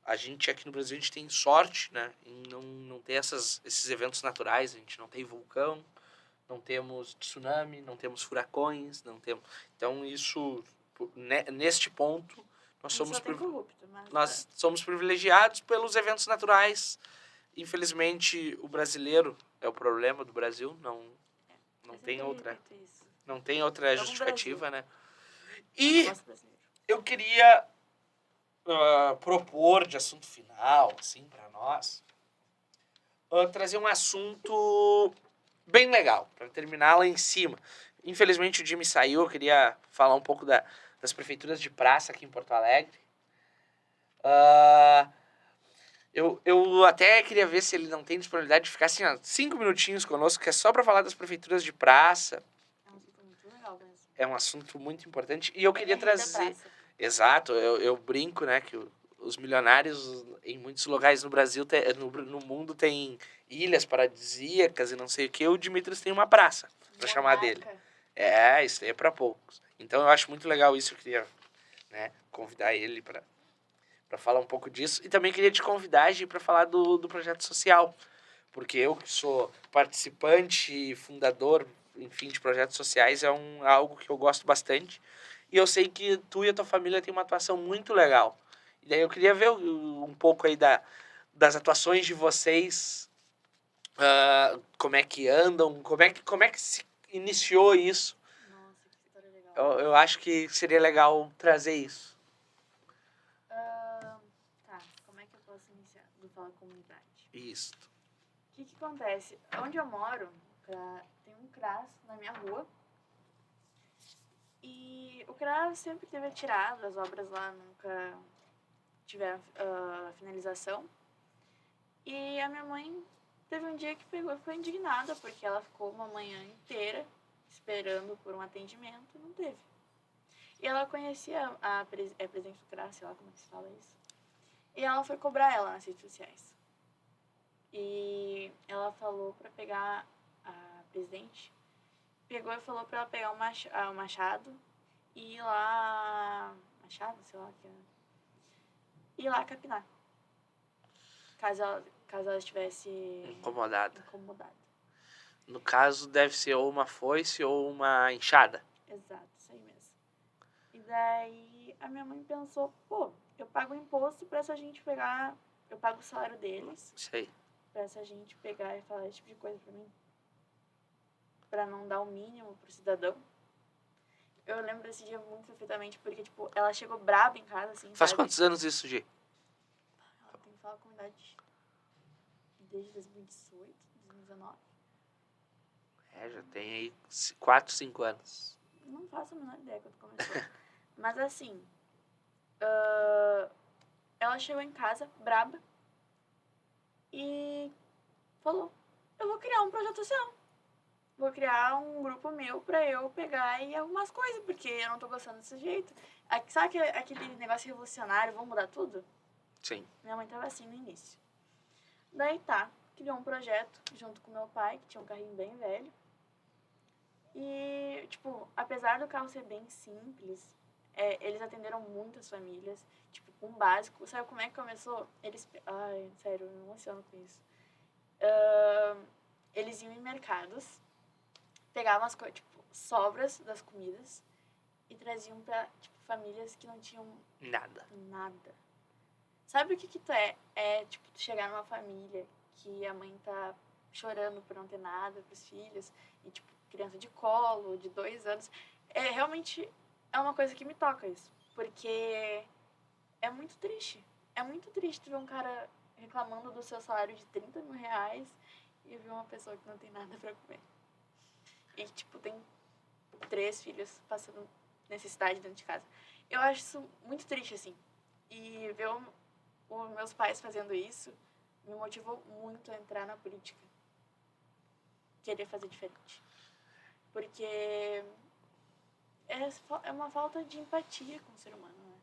A gente aqui no Brasil, a gente tem sorte, né, em não ter esses eventos naturais. A gente não tem vulcão, não temos tsunami, não temos furacões, não temos... Então, isso, neste ponto, nós somos, Só tem corrupto, mas... nós somos privilegiados pelos eventos naturais. Infelizmente, o brasileiro é o problema do Brasil, não tem outra... Não tem outra Vamos justificativa, né? E... E eu queria propor de assunto final, assim, para nós, trazer um assunto bem legal, para terminar lá em cima. Infelizmente o Jimmy saiu, eu queria falar um pouco das prefeituras de praça aqui em Porto Alegre. Eu até queria ver se ele não tem disponibilidade de ficar assim, 5 minutinhos conosco, que é só para falar das prefeituras de praça. É um assunto muito legal mesmo. É um assunto muito importante. E eu queria Tem a Rede da trazer... Praça. Exato, eu brinco, né, que os milionários em muitos lugares no Brasil, no mundo, tem ilhas paradisíacas e não sei o que. O Dimitris tem uma praça para chamar dele. Monarca. Isso aí é para poucos. Então eu acho muito legal isso, eu queria, né, convidar ele para falar um pouco disso. E também queria te convidar, Gi, para falar do projeto social. Porque eu que sou participante e fundador, enfim, de projetos sociais, é algo que eu gosto bastante. E eu sei que tu e a tua família têm uma atuação muito legal. E daí eu queria ver um pouco aí das atuações de vocês, como é que andam, como é que se iniciou isso. Nossa, que história legal. Eu acho que seria legal trazer isso. Tá, como é que eu posso iniciar? Vou falar comunidade. Isso. O que acontece? Onde eu moro, tem um CRAS na minha rua. E o CRAS sempre teve atirado, as obras lá nunca tiveram finalização. E a minha mãe teve um dia que pegou e ficou indignada, porque ela ficou uma manhã inteira esperando por um atendimento e não teve. E ela conhecia a presidente do CRAS, sei lá como é que se fala isso. E ela foi cobrar ela nas redes sociais. E ela falou pra pegar a presidente, pegou e falou pra ela pegar o machado e ir lá... Machado? Sei lá o que é. Ir lá capinar. Caso ela estivesse... Incomodada. incomodada. No caso, deve ser ou uma foice ou uma enxada. Exato, isso aí mesmo. E daí a minha mãe pensou, pô, eu pago imposto pra essa gente pegar... Eu pago o salário deles Isso aí. pra essa gente pegar e falar esse tipo de coisa pra mim. Pra não dar o mínimo pro cidadão. Eu lembro desse dia muito perfeitamente, porque, tipo, ela chegou braba em casa, assim, Faz sabe? quantos anos isso, Gi? Ela tem que falar com a idade desde 2018, 2019. Já tem aí 4, 5 anos. Não faço a menor ideia quando começou. Mas, assim, ela chegou em casa, braba, e falou, eu vou criar um projeto social. Vou criar um grupo meu pra eu pegar e algumas coisas, porque eu não tô gostando desse jeito. Sabe aquele negócio revolucionário, vamos mudar tudo? Sim. Minha mãe tava assim no início. Daí criou um projeto junto com meu pai, que tinha um carrinho bem velho. E, tipo, apesar do carro ser bem simples, eles atenderam muitas famílias, tipo, com básico. Sabe como é que começou? Ai, sério, eu me emociono com isso. Eles iam em mercados, pegavam as coisas, tipo, sobras das comidas e traziam pra, tipo, famílias que não tinham Nada. nada. Sabe o que tu é? É, tipo, tu chegar numa família que a mãe tá chorando por não ter nada pros filhos, e, tipo, criança de colo, de 2 anos. Realmente é uma coisa que me toca isso, porque é muito triste. É muito triste tu ver um cara reclamando do seu salário de 30 mil reais e ver uma pessoa que não tem nada pra comer. E, tipo, tem 3 filhos passando necessidade dentro de casa. Eu acho isso muito triste, assim. E ver os meus pais fazendo isso me motivou muito a entrar na política. Querer fazer diferente. Porque é uma falta de empatia com o ser humano, né?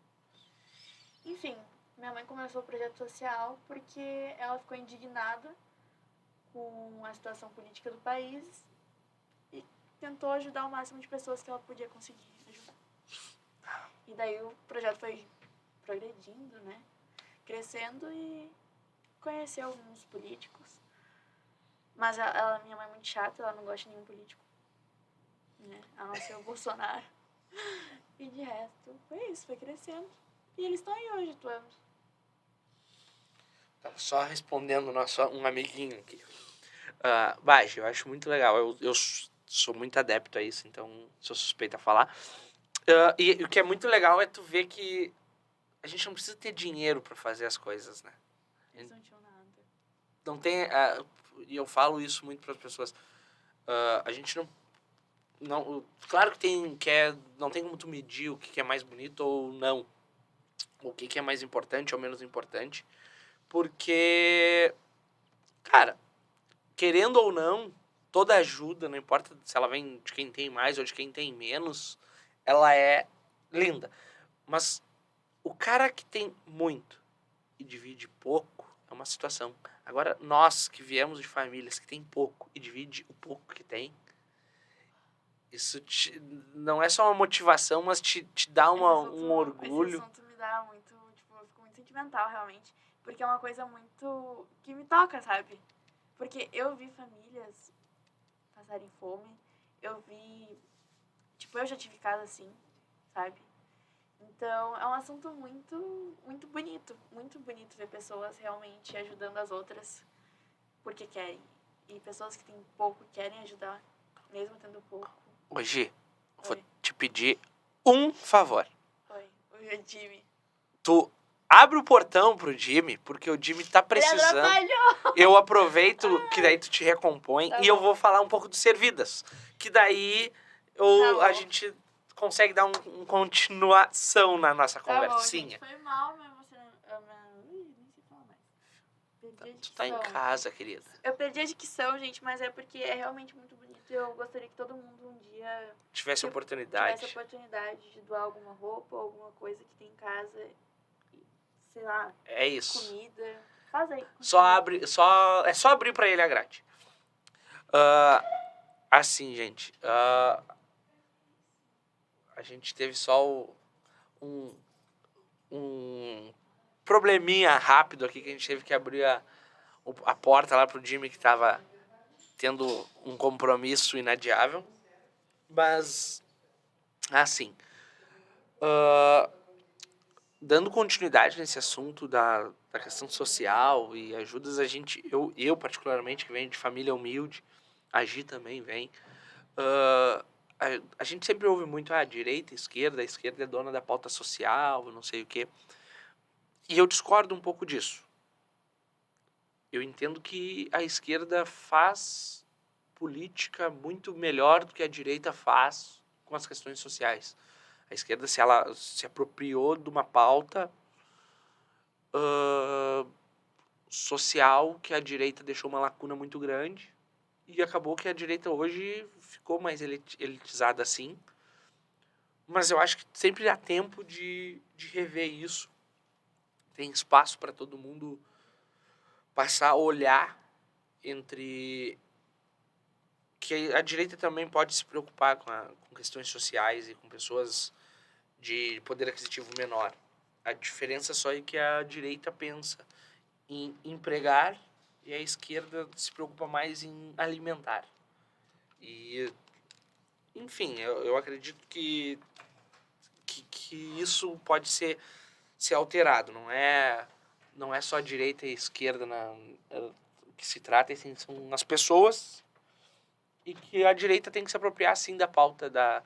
Enfim, minha mãe começou o projeto social porque ela ficou indignada com a situação política do país e tentou ajudar o máximo de pessoas que ela podia conseguir ajudar. E daí o projeto foi progredindo, né? Crescendo e conheceu alguns políticos. Mas minha mãe é muito chata, ela não gosta de nenhum político. Né? A não ser o Bolsonaro. E de resto, foi isso, foi crescendo. E eles estão aí hoje atuando. Tava só respondendo um amiguinho aqui. Eu acho muito legal. Eu sou muito adepto a isso, então sou suspeito a falar. E o que é muito legal é tu ver que a gente não precisa ter dinheiro pra fazer as coisas, né? Eles não tinham nada. Não tem... e eu falo isso muito pras pessoas. A gente não... Claro que não tem como tu medir o que é mais bonito ou não. O que é mais importante ou menos importante. Porque, cara, querendo ou não, toda ajuda, não importa se ela vem de quem tem mais ou de quem tem menos, ela é linda. Mas o cara que tem muito e divide pouco é uma situação. Agora, nós que viemos de famílias que tem pouco e divide o pouco que tem, isso não é só uma motivação, mas te dá um orgulho. Esse assunto me dá muito, tipo, eu fico muito sentimental, realmente. Porque é uma coisa muito que me toca, sabe? Porque eu vi famílias passarem fome, eu vi... Tipo, eu já tive casa assim, sabe? Então, é um assunto muito, muito bonito. Muito bonito ver pessoas realmente ajudando as outras porque querem. E pessoas que têm pouco querem ajudar, mesmo tendo pouco. Hoje, vou Oi. te pedir um favor. Oi, o Jimmy. Tu abre o portão pro Jimmy, porque o Jimmy tá precisando. Ele atrapalhou! Eu aproveito que daí tu te recompõe Tá e eu bom. vou falar um pouco do Servidas. Que daí Tá bom. a gente consegue dar uma continuação na nossa Tá bom, conversinha. gente. Foi mal, mas você não... nem sei falar mais. Perdi a Tu tá em dicção. casa, querida. Eu perdi a dicção, gente, mas é porque é realmente muito bonito. E eu gostaria que todo mundo um dia Tivesse oportunidade. tivesse a oportunidade de doar alguma roupa, alguma coisa que tem em casa. E, sei lá, É isso. comida. Faz aí. É só abrir pra ele a grade. Assim, gente. A gente teve só um probleminha rápido aqui que a gente teve que abrir a porta lá pro Jimmy que tava tendo um compromisso inadiável. Mas, assim, dando continuidade nesse assunto da questão social e ajudas, eu particularmente, que venho de família humilde, a Gi também vem, a gente sempre ouve muito a direita, a esquerda é dona da pauta social, não sei o quê. E eu discordo um pouco disso. Eu entendo que a esquerda faz política muito melhor do que a direita faz com as questões sociais. A esquerda se apropriou de uma pauta social que a direita deixou uma lacuna muito grande e acabou que a direita hoje ficou mais elitizada assim. Mas eu acho que sempre há tempo de rever isso. Tem espaço para todo mundo passar a olhar entre... Que a direita também pode se preocupar com questões sociais e com pessoas de poder aquisitivo menor. A diferença só é que a direita pensa em empregar e a esquerda se preocupa mais em alimentar. E, enfim, eu acredito que isso pode ser alterado. Não é só direita e esquerda que se trata assim, são as pessoas e que a direita tem que se apropriar, sim, da pauta da...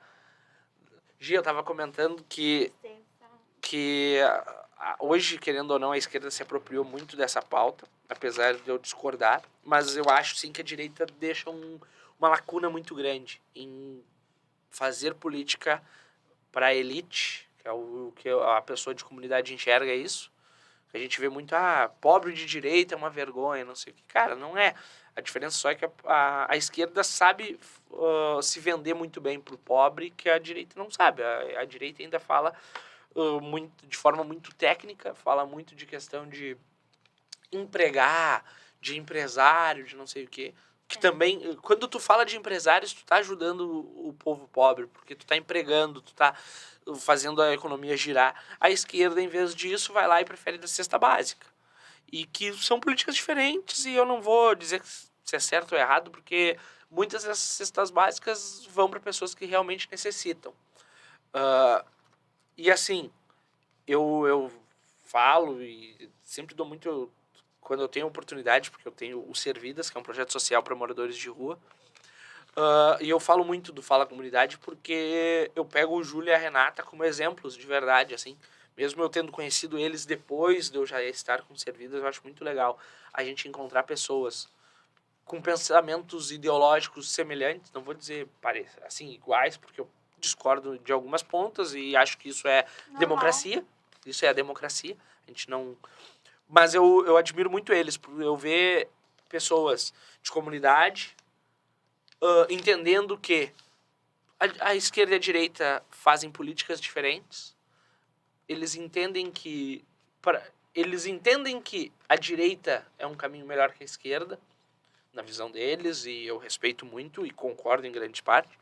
Gia, eu tava comentando que hoje, querendo ou não, a esquerda se apropriou muito dessa pauta, apesar de eu discordar, mas eu acho, sim, que a direita deixa uma lacuna muito grande em fazer política para a elite, que é o que a pessoa de comunidade enxerga isso. A gente vê muito, pobre de direita é uma vergonha, não sei o que. Cara, não é. A diferença só é que a esquerda sabe se vender muito bem pro pobre, que a direita não sabe. A direita ainda fala de forma muito técnica, fala muito de questão de empregar, de empresário, de não sei o quê. Que também, quando tu fala de empresários, tu tá ajudando o povo pobre, porque tu tá empregando, tu tá fazendo a economia girar. A esquerda, em vez disso, vai lá e prefere da cesta básica. E que são políticas diferentes, e eu não vou dizer se é certo ou errado, porque muitas dessas cestas básicas vão para pessoas que realmente necessitam. E assim, eu falo e sempre dou muito... Quando eu tenho oportunidade, porque eu tenho o Servidas, que é um projeto social para moradores de rua, e eu falo muito do Fala Comunidade porque eu pego o Júlio e a Renata como exemplos de verdade, assim. Mesmo eu tendo conhecido eles depois de eu já estar com Servidas, eu acho muito legal a gente encontrar pessoas com pensamentos ideológicos semelhantes, não vou dizer assim, iguais, porque eu discordo de algumas pontas e acho que isso é democracia. Isso é a democracia. A gente não... Mas eu admiro muito eles, por eu ver pessoas de comunidade entendendo que a esquerda e a direita fazem políticas diferentes. Eles entendem que a direita é um caminho melhor que a esquerda, na visão deles, e eu respeito muito e concordo em grande parte.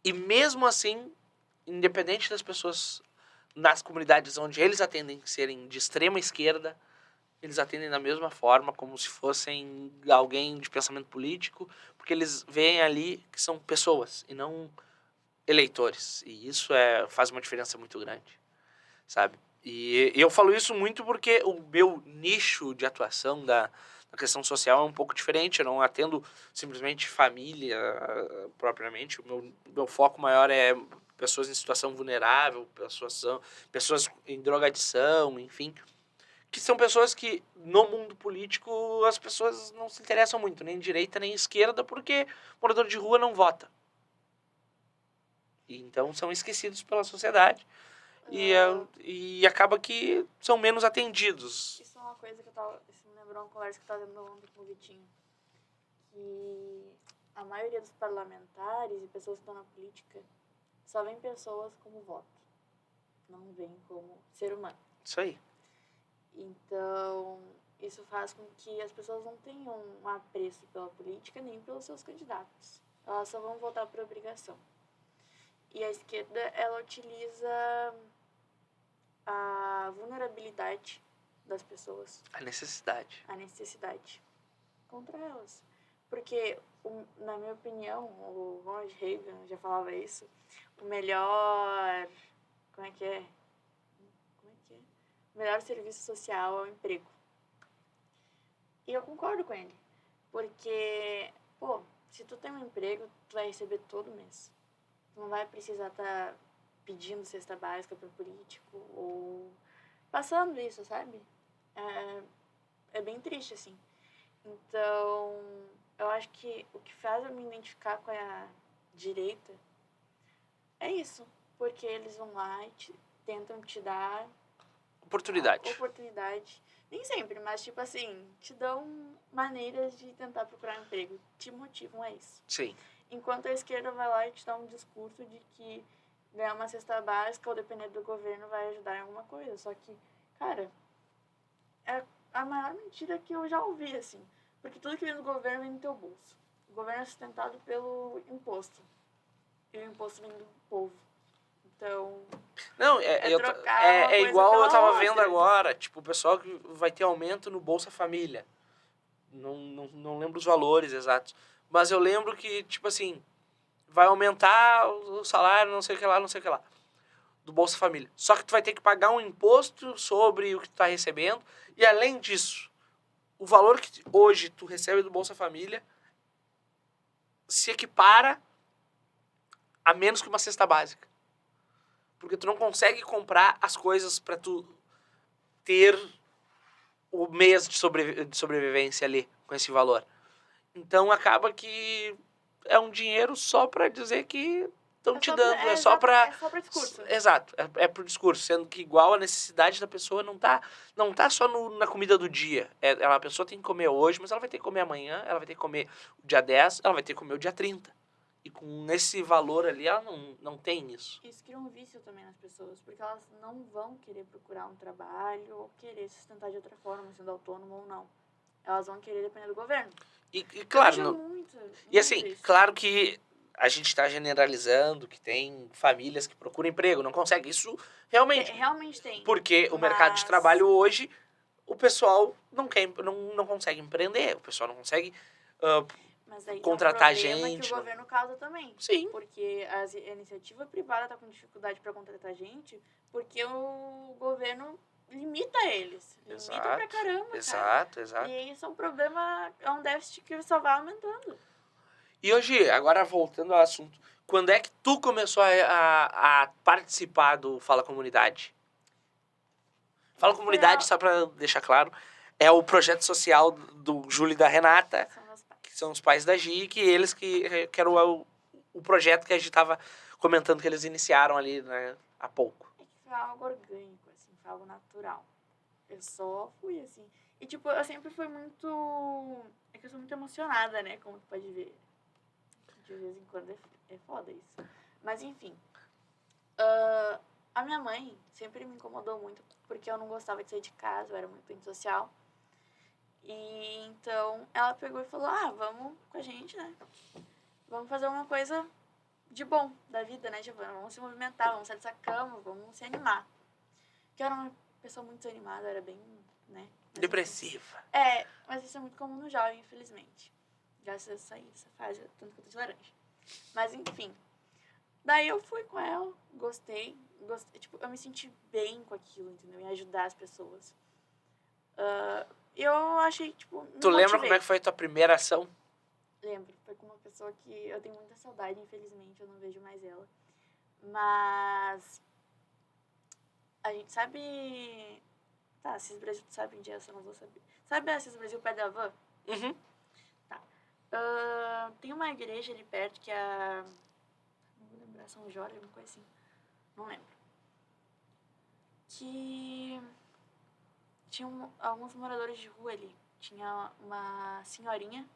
E mesmo assim, independente das pessoas nas comunidades onde eles atendem serem de extrema esquerda, eles atendem da mesma forma, como se fossem alguém de pensamento político, porque eles veem ali que são pessoas e não eleitores. E isso faz uma diferença muito grande, sabe? E eu falo isso muito porque o meu nicho de atuação da questão social é um pouco diferente. Eu não atendo simplesmente família propriamente. O meu foco maior é pessoas em situação vulnerável, pessoas em drogadição, enfim. Que são pessoas que, no mundo político, as pessoas não se interessam muito, nem direita nem esquerda, porque morador de rua não vota. E então são esquecidos pela sociedade. E acaba que são menos atendidos. Isso é uma coisa que isso me lembrou uma conversa que eu estava tendo ontem com o Vitinho. Que a maioria dos parlamentares e pessoas que estão na política só veem pessoas como voto. Não veem como ser humano. Isso aí. Então, isso faz com que as pessoas não tenham um apreço pela política nem pelos seus candidatos. Elas só vão votar por obrigação. E a esquerda, ela utiliza a vulnerabilidade das pessoas. A necessidade. A necessidade contra elas. Porque, na minha opinião, o Ronald Reagan já falava isso, o melhor... Como é que é? O melhor serviço social é o emprego. E eu concordo com ele. Porque, se tu tem um emprego, tu vai receber todo mês. Tu não vai precisar estar pedindo cesta básica para político ou passando isso, sabe? É bem triste, assim. Então, eu acho que o que faz eu me identificar com a direita é isso. Porque eles vão lá e tentam te dar... Oportunidade. Nem sempre, mas tipo assim, te dão maneiras de tentar procurar emprego. Te motivam a isso. Sim. Enquanto a esquerda vai lá e te dá um discurso de que ganhar uma cesta básica ou depender do governo vai ajudar em alguma coisa. Só que, cara, é a maior mentira que eu já ouvi, assim. Porque tudo que vem do governo vem no teu bolso. O governo é sustentado pelo imposto. E o imposto vem do povo. Então... Não, é igual eu tava vendo agora. Tipo, o pessoal que vai ter aumento no Bolsa Família. Não lembro os valores exatos. Mas eu lembro que, tipo assim, vai aumentar o salário, não sei o que lá, do Bolsa Família. Só que tu vai ter que pagar um imposto sobre o que tu tá recebendo. E além disso, o valor que hoje tu recebe do Bolsa Família se equipara a menos que uma cesta básica. Porque tu não consegue comprar as coisas para tu ter o mês de sobrevivência ali com esse valor. Então acaba que é um dinheiro só para dizer que estão te dando, é só para discurso. Exato, é pro discurso, sendo que igual a necessidade da pessoa não tá só na comida do dia. A pessoa tem que comer hoje, mas ela vai ter que comer amanhã, ela vai ter que comer o dia 10, ela vai ter que comer o dia 30. E com esse valor ali, ela não tem isso. Isso cria um vício também nas pessoas, porque elas não vão querer procurar um trabalho ou querer sustentar de outra forma, sendo autônomo ou não. Elas vão querer depender do governo. E claro, E assim, isso. claro que a gente está generalizando que tem famílias que procuram emprego, não conseguem. Isso realmente. Realmente tem. Porque o mercado de trabalho hoje, o pessoal não consegue empreender, o pessoal não consegue mas aí contratar é um problema gente. que o governo causa também. Sim. Porque a iniciativa privada está com dificuldade para contratar gente, porque o governo limita eles. Limita pra caramba, Exato. E isso é um problema, é um déficit que só vai aumentando. E hoje, agora voltando ao assunto, quando é que tu começou a participar do Fala Comunidade? Fala Comunidade, só pra deixar claro, é o projeto social do Júlio e da Renata, São meus pais. que são os pais da Gi, que eles que era o projeto que a gente tava comentando que eles iniciaram ali, né, há pouco. É que foi algo orgânico, assim, foi algo natural. Eu só fui, assim. E, tipo, eu sempre fui muito... É que eu sou muito emocionada, né? Como tu pode ver. De vez em quando é foda isso. Mas, enfim. A minha mãe sempre me incomodou muito porque eu não gostava de sair de casa, eu era muito antissocial. E então ela pegou e falou: vamos com a gente, né? Vamos fazer uma coisa de bom da vida, né, Giovana? Vamos se movimentar, vamos sair dessa cama, vamos se animar. Porque eu era uma pessoa muito desanimada, eu era bem, né? Depressiva. Mas isso é muito comum no jovem, infelizmente. Já se eu saí dessa fase, tanto que eu tô de laranja. Mas enfim. Daí eu fui com ela, gostei, tipo, eu me senti bem com aquilo, entendeu? Em ajudar as pessoas. Eu achei, tipo, Tu lembra como é que foi a tua primeira ação? Lembro, foi com uma pessoa que eu tenho muita saudade, infelizmente, eu não vejo mais ela. Mas a gente sabe... Tá, Assis Brasil, tu sabe onde é essa, eu não vou saber. Sabe a Assis Brasil, pé da van? Uhum. Tá. Tem uma igreja ali perto que é... Não vou lembrar, São Jorge, alguma coisa assim. Não lembro. Que... Tinha alguns moradores de rua ali. Tinha uma senhorinha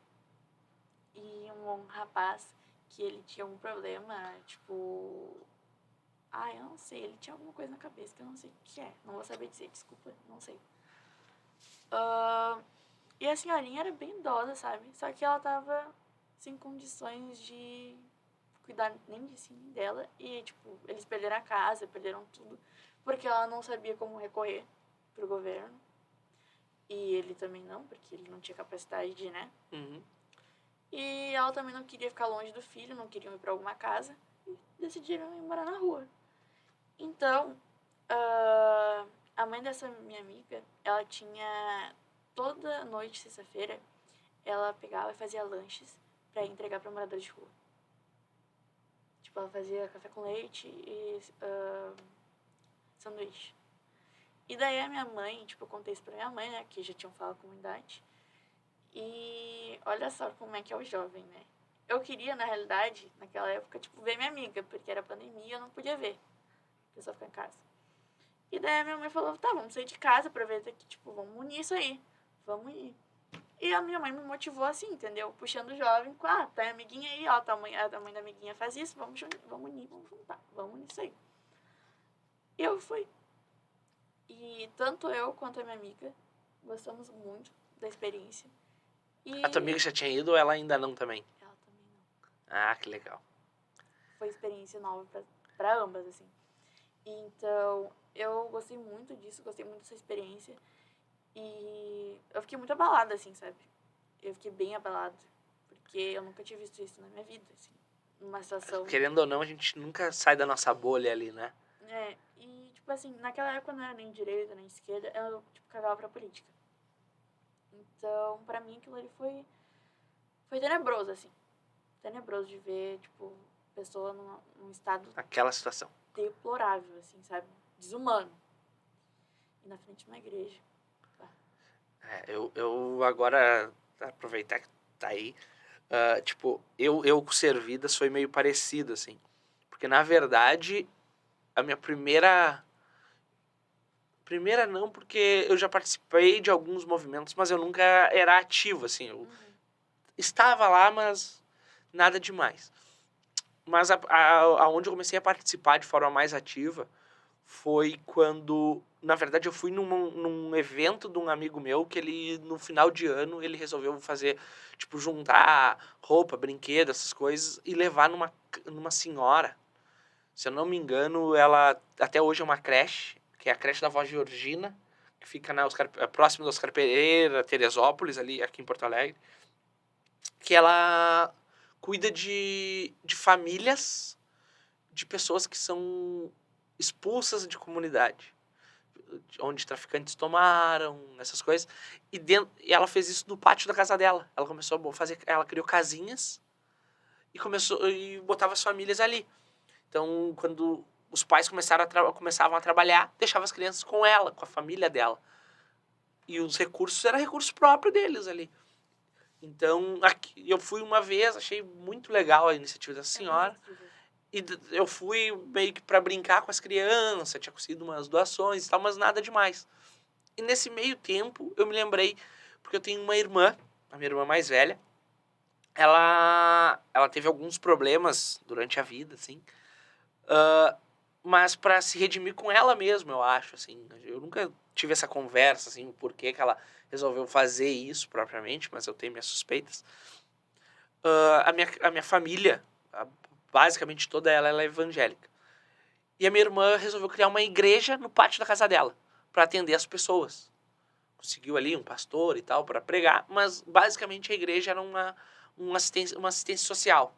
e um rapaz que ele tinha algum problema, tipo... eu não sei, ele tinha alguma coisa na cabeça que eu não sei o que é. Não vou saber dizer, desculpa, não sei. E a senhorinha era bem idosa, sabe? Só que ela tava sem condições de cuidar nem de si nem dela. E, tipo, eles perderam a casa, perderam tudo. Porque ela não sabia como recorrer pro governo. E ele também não, porque ele não tinha capacidade de, né? Uhum. E ela também não queria ficar longe do filho, não queria ir pra alguma casa. E decidiram ir morar na rua. Então, a mãe dessa minha amiga, ela tinha... Toda noite, sexta-feira, ela pegava e fazia lanches pra entregar pra moradores de rua. Tipo, ela fazia café com leite e sanduíche. E daí a minha mãe, tipo, eu contei isso pra minha mãe, né, que já tinham falado com a comunidade. E olha só como é que é o jovem, né? Eu queria, na realidade, naquela época, tipo, ver minha amiga, porque era pandemia e eu não podia ver. Eu só ficar em casa. E daí a minha mãe falou, tá, vamos sair de casa, aproveita que, tipo, vamos unir isso aí. Vamos ir. E a minha mãe me motivou assim, entendeu? Puxando o jovem, tá a amiguinha aí, ó, a mãe da amiguinha faz isso, vamos unir, vamos juntar, vamos nisso aí. E eu fui. E tanto eu quanto a minha amiga gostamos muito da experiência. E A tua amiga já tinha ido ou ela ainda não também? ela também não. Que legal. Foi experiência nova pra ambas, assim. Então, eu gostei muito disso, gostei muito dessa experiência. E eu fiquei muito abalada, assim, sabe? Eu fiquei bem abalada. Porque eu nunca tinha visto isso na minha vida, assim. Numa situação... Querendo ou não, a gente nunca sai da nossa bolha ali, né? E, tipo assim, naquela época eu não era nem direita, nem esquerda, eu, tipo, cagava pra política. Então, pra mim, aquilo ali foi tenebroso, assim. Tenebroso de ver, tipo, pessoa num estado Aquela situação. deplorável, assim, sabe? Desumano. E na frente de uma igreja. Eu agora, aproveitar que tá aí, tipo, eu com Servidas foi meio parecido, assim. Porque, na verdade, a minha primeira não, porque eu já participei de alguns movimentos, mas eu nunca era ativo, assim. Eu estava lá, mas nada demais. Mas aonde eu comecei a participar de forma mais ativa foi quando, na verdade, eu fui num evento de um amigo meu que ele, no final de ano, ele resolveu fazer, tipo, juntar roupa, brinquedo, essas coisas, e levar numa senhora. Se eu não me engano, ela até hoje é uma creche, que é a creche da avó Georgina, que fica próximo da Oscar Pereira, Teresópolis, ali, aqui em Porto Alegre, que ela cuida de famílias de pessoas que são expulsas de comunidade, onde traficantes tomaram, essas coisas. E ela fez isso no pátio da casa dela. Ela começou a fazer, ela criou casinhas e botava as famílias ali. Então, quando os pais começavam a trabalhar, deixava as crianças com ela, com a família dela. E os recursos eram recursos próprios deles ali. Então, eu fui uma vez, achei muito legal a iniciativa da senhora. E eu fui meio que para brincar com as crianças, tinha conseguido umas doações e tal, mas nada demais. E nesse meio tempo, eu me lembrei, porque eu tenho uma irmã, a minha irmã mais velha, ela teve alguns problemas durante a vida, assim, mas para se redimir com ela mesma, eu acho, assim. Eu nunca tive essa conversa, assim, o porquê que ela resolveu fazer isso propriamente, mas eu tenho minhas suspeitas. A minha família, basicamente toda ela é evangélica. E a minha irmã resolveu criar uma igreja no pátio da casa dela, para atender as pessoas. Conseguiu ali um pastor e tal para pregar, mas basicamente a igreja era uma assistência social.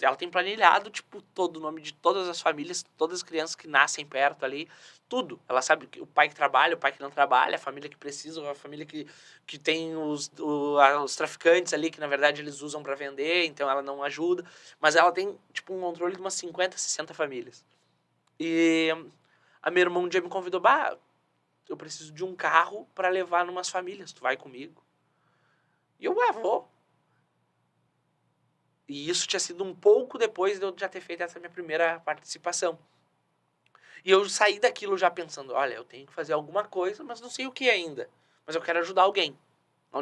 Ela tem planilhado, tipo, todo o nome de todas as famílias, todas as crianças que nascem perto ali, tudo. Ela sabe o pai que trabalha, o pai que não trabalha, a família que precisa, a família que tem os traficantes ali, que na verdade eles usam para vender, então ela não ajuda. Mas ela tem, tipo, um controle de umas 50, 60 famílias. E a minha irmã um dia me convidou, eu preciso de um carro para levar numas famílias, tu vai comigo? E eu, vou. E isso tinha sido um pouco depois de eu já ter feito essa minha primeira participação. E eu saí daquilo já pensando, olha, eu tenho que fazer alguma coisa, mas não sei o que ainda. Mas eu quero ajudar alguém.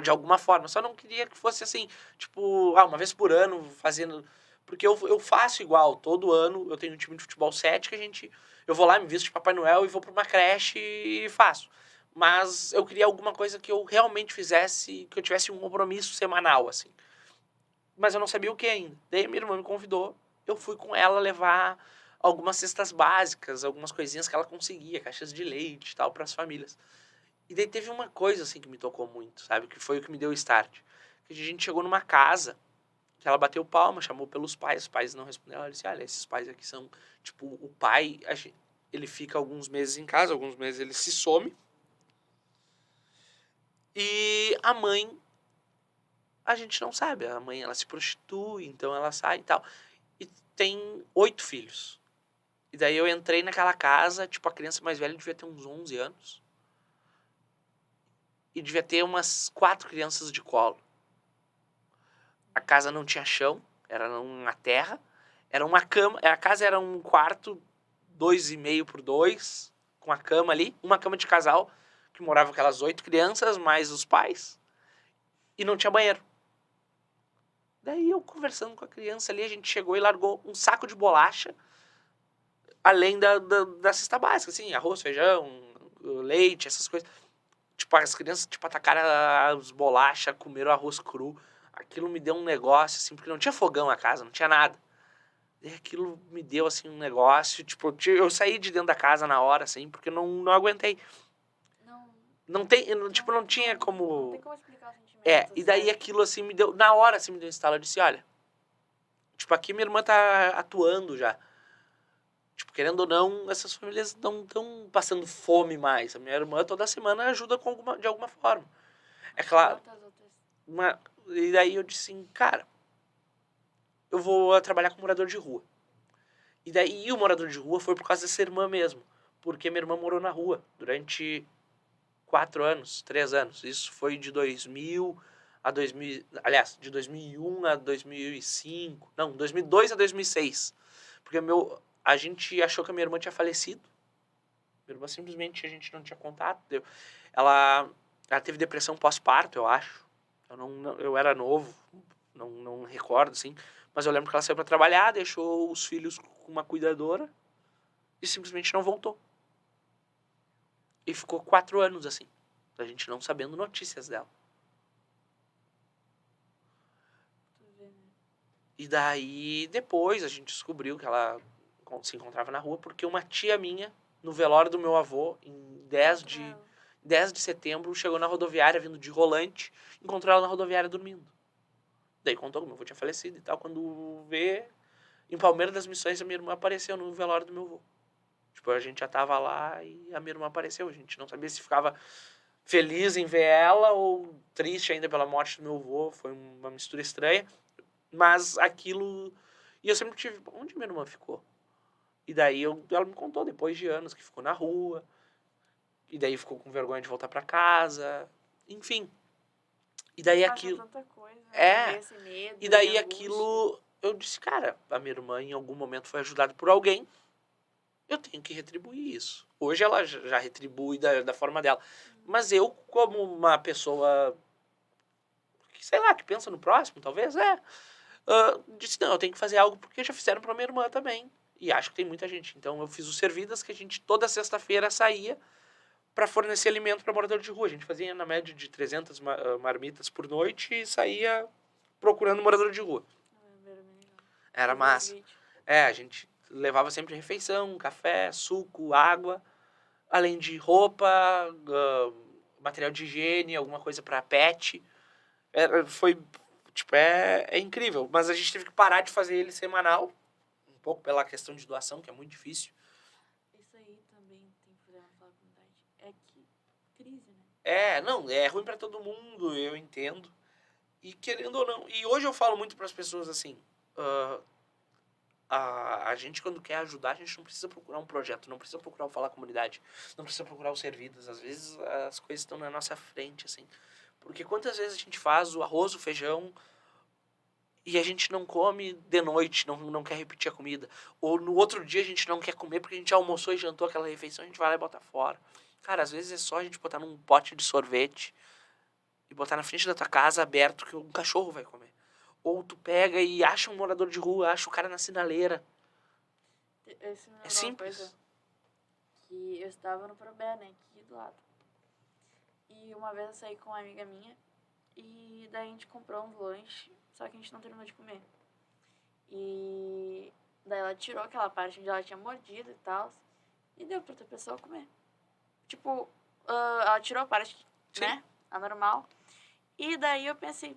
De alguma forma. Eu só não queria que fosse assim, tipo, uma vez por ano, fazendo... Porque eu faço igual, todo ano eu tenho um time de futebol 7 que eu vou lá, me visto de Papai Noel e vou para uma creche e faço. Mas eu queria alguma coisa que eu realmente fizesse, que eu tivesse um compromisso semanal, assim. Mas eu não sabia o que ainda. Daí minha irmã me convidou, eu fui com ela levar algumas cestas básicas, algumas coisinhas que ela conseguia, caixas de leite e tal, para as famílias. E daí teve uma coisa, assim, que me tocou muito, sabe? Que foi o que me deu o start. Que a gente chegou numa casa, que ela bateu palma, chamou pelos pais, os pais não responderam. Ela disse, olha, esses pais aqui são, tipo, o pai, ele fica alguns meses em casa, alguns meses ele se some. E a mãe, a gente não sabe. A mãe, ela se prostitui, então ela sai e tal. E tem 8 filhos. E daí eu entrei naquela casa, tipo, a criança mais velha devia ter uns 11 anos. E devia ter umas 4 crianças de colo. A casa não tinha chão, era uma terra. Era uma cama, a casa era um quarto 2,5 por 2, com a cama ali. Uma cama de casal, que morava aquelas 8 crianças, mais os pais. E não tinha banheiro. Daí eu conversando com a criança ali, a gente chegou e largou um saco de bolacha, além da cesta básica, assim, arroz, feijão, leite, essas coisas. Tipo, as crianças, tipo, atacaram as bolachas, comeram arroz cru. Aquilo me deu um negócio, assim, porque não tinha fogão na casa, não tinha nada. E aquilo me deu, assim, um negócio, tipo, eu saí de dentro da casa na hora, assim, porque não aguentei. Não tinha como... Não tem como explicar o sentimento. E daí aquilo, assim, me deu... Na hora, assim, me deu um estalo. Eu disse, olha, tipo, aqui minha irmã tá atuando já. Tipo, querendo ou não, essas famílias não estão passando fome mais. A minha irmã toda semana ajuda de alguma forma. É claro. Quantas outras? E daí eu disse assim, cara, eu vou trabalhar com morador de rua. E daí o morador de rua foi por causa dessa irmã mesmo. Porque minha irmã morou na rua durante 4 anos, 3 anos. Isso foi de 2000 a 2000... Aliás, de 2001 a 2005. Não, 2002 a 2006. Porque a gente achou que a minha irmã tinha falecido. Minha irmã simplesmente a gente não tinha contato. Ela teve depressão pós-parto, eu acho. Eu era novo, não recordo, assim. Mas eu lembro que ela saiu pra trabalhar, deixou os filhos com uma cuidadora e simplesmente não voltou. E ficou 4 anos assim, a gente não sabendo notícias dela. Tu vê, né? E daí, depois, a gente descobriu que ela se encontrava na rua porque uma tia minha, no velório do meu avô, em 10 de setembro, chegou na rodoviária vindo de Rolante, encontrou ela na rodoviária dormindo. Daí contou que meu avô tinha falecido e tal. Quando vê, em Palmeiras das Missões, a minha irmã apareceu no velório do meu avô. Tipo, a gente já tava lá e a minha irmã apareceu. A gente não sabia se ficava feliz em ver ela ou triste ainda pela morte do meu avô. Foi uma mistura estranha. Mas aquilo... E eu sempre tive... Onde minha irmã ficou? E daí ela me contou, depois de anos, que ficou na rua. E daí ficou com vergonha de voltar pra casa. Enfim. E daí Passa aquilo... tanta coisa, É. né? Esse medo, E daí e aquilo... Eu disse, cara, a minha irmã em algum momento foi ajudada por alguém. Eu tenho que retribuir isso. Hoje ela já retribui da forma dela. Mas eu, como uma pessoa que, sei lá, que pensa no próximo, talvez, disse, não, eu tenho que fazer algo porque já fizeram pra minha irmã também. E acho que tem muita gente. Então eu fiz o Servidas, que a gente toda sexta-feira saía para fornecer alimento para morador de rua. A gente fazia na média de 300 marmitas por noite e saía procurando morador de rua. Era massa. A gente levava sempre refeição, café, suco, água, além de roupa, material de higiene, alguma coisa para pet. É incrível. Mas a gente teve que parar de fazer ele semanal, um pouco pela questão de doação, que é muito difícil. Isso aí também tem problema pela comunidade. É que crise, né? É ruim para todo mundo, eu entendo. E querendo ou não... E hoje eu falo muito para as pessoas assim... A gente, quando quer ajudar, a gente não precisa procurar um projeto, não precisa procurar o Falar Comunidade, não precisa procurar o Servidas. Às vezes as coisas estão na nossa frente, assim. Porque quantas vezes a gente faz o arroz, o feijão, e a gente não come de noite, não quer repetir a comida. Ou no outro dia a gente não quer comer porque a gente almoçou e jantou aquela refeição, a gente vai lá e bota fora. Cara, às vezes é só a gente botar num pote de sorvete e botar na frente da tua casa aberto que um cachorro vai comer. Ou tu pega e acha um morador de rua, acha o cara na sinaleira. Esse me lembrou É simples. uma coisa que eu estava no Probé, né, aqui do lado. E uma vez eu saí com uma amiga minha e daí a gente comprou uns lanches, só que a gente não terminou de comer. E daí ela tirou aquela parte onde ela tinha mordido e tal e deu pra outra pessoa comer. Tipo, ela tirou a parte, né, a normal. E daí eu pensei,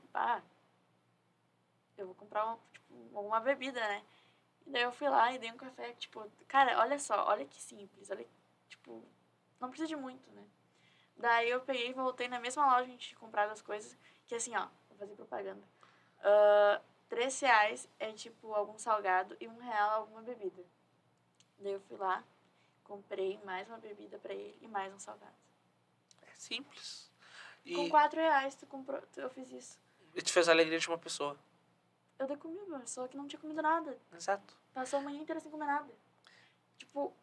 eu vou comprar alguma bebida, né? E daí eu fui lá e dei um café, tipo, cara, olha só, olha que simples, olha, tipo, não precisa de muito, né? Daí eu peguei e voltei na mesma loja onde a gente tinha comprado as coisas, que assim, ó, vou fazer propaganda. R$3 é tipo algum salgado e R$1 alguma bebida. Daí eu fui lá, comprei mais uma bebida pra ele e mais um salgado. É simples. Com R$4 eu fiz isso. E tu fez a alegria de uma pessoa. Eu dei comida, só que não tinha comido nada. Exato. Passou a manhã inteira sem comer nada. Tipo...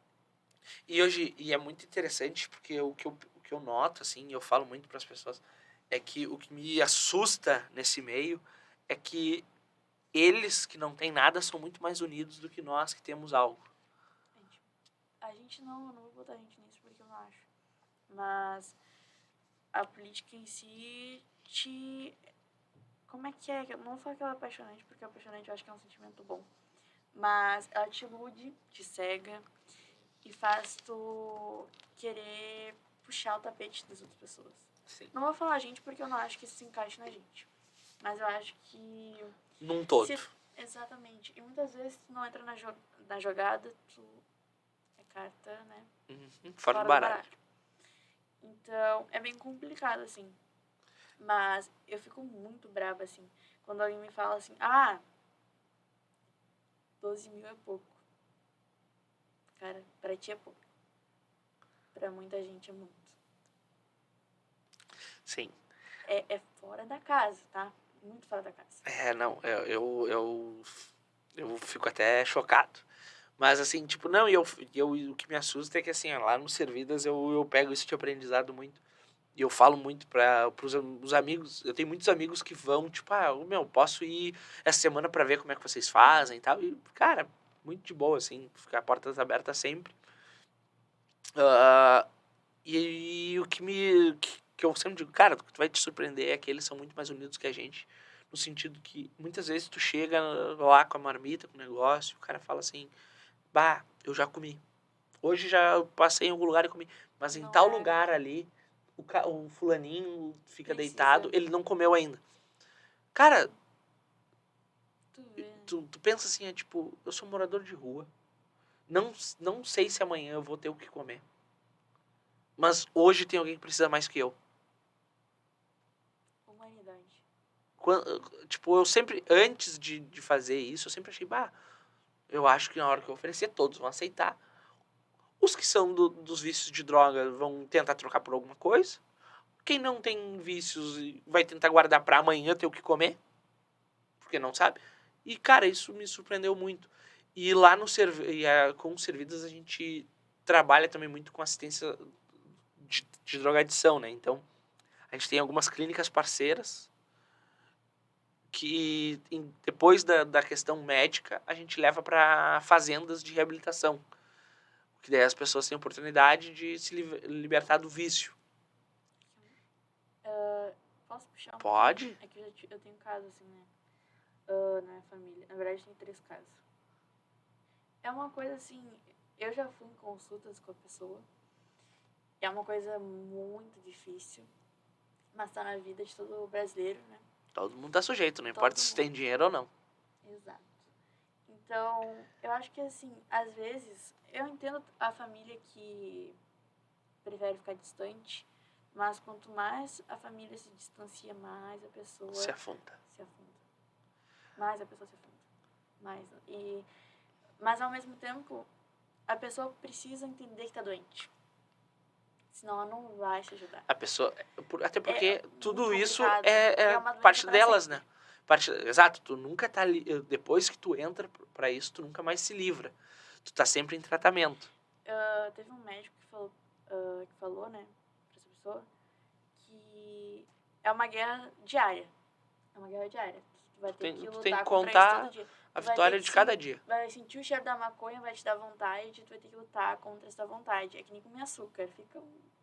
E é muito interessante porque o que eu noto, assim, eu falo muito para as pessoas, é que o que me assusta nesse meio é que eles que não têm nada são muito mais unidos do que nós que temos algo. A gente não vou botar a gente nisso porque eu não acho. Mas a política em si como é que é? Eu não vou falar que ela é apaixonante, porque apaixonante eu acho que é um sentimento bom. Mas ela te ilude, te cega e faz tu querer puxar o tapete das outras pessoas. Sim. Não vou falar gente porque eu não acho que isso se encaixe na gente. Mas eu acho que... Num todo. Exatamente. E muitas vezes tu não entra na jogada, tu cartas, né? Fora do baralho. Então, é bem complicado, assim. Mas eu fico muito brava, assim, quando alguém me fala assim, 12 mil é pouco. Cara, pra ti é pouco. Pra muita gente é muito. Sim. É fora da casa, tá? Muito fora da casa. Não, eu fico até chocado. Mas assim, tipo, não, o que me assusta é que assim, ó, lá no Servidas eu pego isso de aprendizado muito. E eu falo muito pros os amigos, eu tenho muitos amigos que vão, tipo, posso ir essa semana pra ver como é que vocês fazem e tal. E, cara, muito de boa, assim, ficar portas abertas sempre. E o que eu sempre digo, cara, o que vai te surpreender é que eles são muito mais unidos que a gente. No sentido que muitas vezes tu chega lá com a marmita, com o negócio, e o cara fala assim, eu já comi. Hoje já passei em algum lugar e comi. Mas em Não tal é. lugar ali, o fulaninho fica Precisa. deitado, ele não comeu ainda. Cara, Tu vê. tu pensa assim, tipo, eu sou morador de rua. Não sei se amanhã eu vou ter o que comer. Mas hoje tem alguém que precisa mais que eu. Humanidade. Tipo, eu sempre, antes de fazer isso, eu sempre achei, eu acho que na hora que eu oferecer, todos vão aceitar. Os que são dos vícios de droga vão tentar trocar por alguma coisa. Quem não tem vícios vai tentar guardar pra amanhã ter o que comer. Porque não sabe. E, cara, isso me surpreendeu muito. E lá com o Servidas a gente trabalha também muito com assistência de drogadição, né? Então, a gente tem algumas clínicas parceiras que depois da questão médica, a gente leva para fazendas de reabilitação. Que daí as pessoas têm a oportunidade de se libertar do vício. Posso puxar um Pode? pouquinho? É que eu tenho casos assim, né? Na minha família. Na verdade, tem 3 casos. É uma coisa assim, eu já fui em consultas com a pessoa. É uma coisa muito difícil. Mas tá na vida de todo brasileiro, né? Todo mundo tá sujeito, não importa se tem dinheiro ou não. Exato. Então, eu acho que assim, às vezes, eu entendo a família que prefere ficar distante, mas quanto mais a família se distancia, mais a pessoa Se afunda. Mais a pessoa se afunda. Mas ao mesmo tempo, a pessoa precisa entender que tá doente. Senão ela não vai se ajudar. A pessoa, até porque tudo isso complicado. é uma doença parte pra delas, sempre. né? Exato, tu nunca tá ali, depois que tu entra pra isso, tu nunca mais se livra. Tu tá sempre em tratamento. Teve um médico que falou, né, pra essa pessoa, que é uma guerra diária. É uma guerra diária. Tu vai ter que Tu lutar tem que contra contar isso todo dia. a Tu vai vitória ter de que cada dia. Vai sentir o cheiro da maconha, vai te dar vontade, tu vai ter que lutar contra essa vontade. É que nem comer açúcar. Fica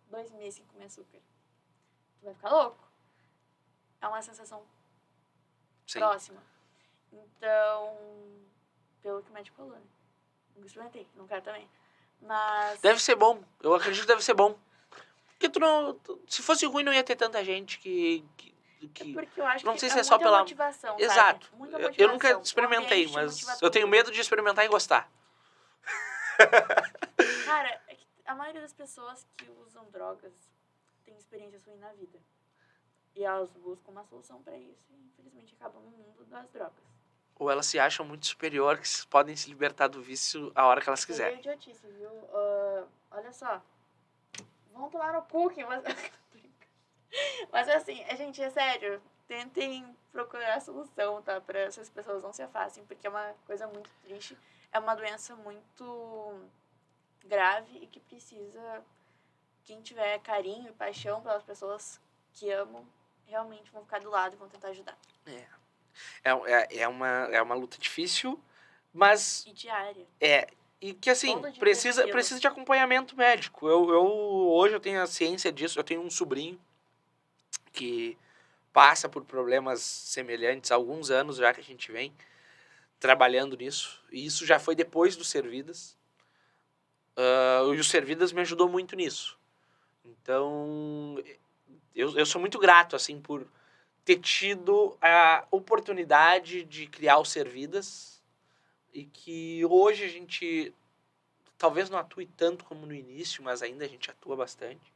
2 meses sem comer açúcar. Tu vai ficar louco. É uma sensação Sim. próxima. Então, pelo que o médico falou, né? Não experimentei, não quero também. Mas... Deve ser bom. Eu acredito que deve ser bom. Porque se fosse ruim, não ia ter tanta gente que É porque eu acho não que sei é se é só muita pela... motivação, Exato. sabe? Muita Eu motivação. nunca O experimentei, ambiente mas motiva eu tenho tudo. medo de experimentar e gostar. Cara, é que a maioria das pessoas que usam drogas tem experiências ruins na vida. E elas buscam uma solução pra isso e, infelizmente, acabam no mundo das drogas. Ou elas se acham muito superior, que podem se libertar do vício a hora que elas Seria quiserem. idiotice, viu? Olha só. Vão tomar no cu, mas... Mas assim, gente, é sério. Tentem procurar a solução, tá? Pra essas pessoas não se afastem, porque é uma coisa muito triste. É uma doença muito grave e que precisa... Quem tiver carinho e paixão pelas pessoas que amam, realmente vão ficar do lado e vão tentar ajudar. É uma luta difícil, mas... E diária. E que assim, Todo dia precisa tem aquilo. de acompanhamento médico. Hoje eu tenho a ciência disso, eu tenho um sobrinho que passa por problemas semelhantes há alguns anos já que a gente vem trabalhando nisso. E isso já foi depois do Servidas. E o Servidas me ajudou muito nisso. Então, eu sou muito grato, assim, por ter tido a oportunidade de criar o Servidas e que hoje a gente talvez não atue tanto como no início, mas ainda a gente atua bastante.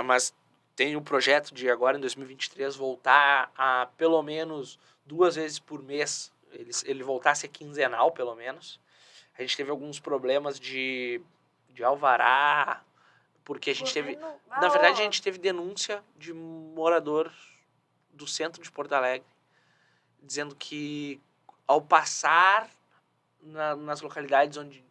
Mas tem o projeto de agora, em 2023, voltar a pelo menos 2 vezes por mês. Ele voltar a ser quinzenal, pelo menos. A gente teve alguns problemas de alvará, porque a gente teve... Na verdade, a gente teve denúncia de morador do centro de Porto Alegre, dizendo que ao passar nas localidades onde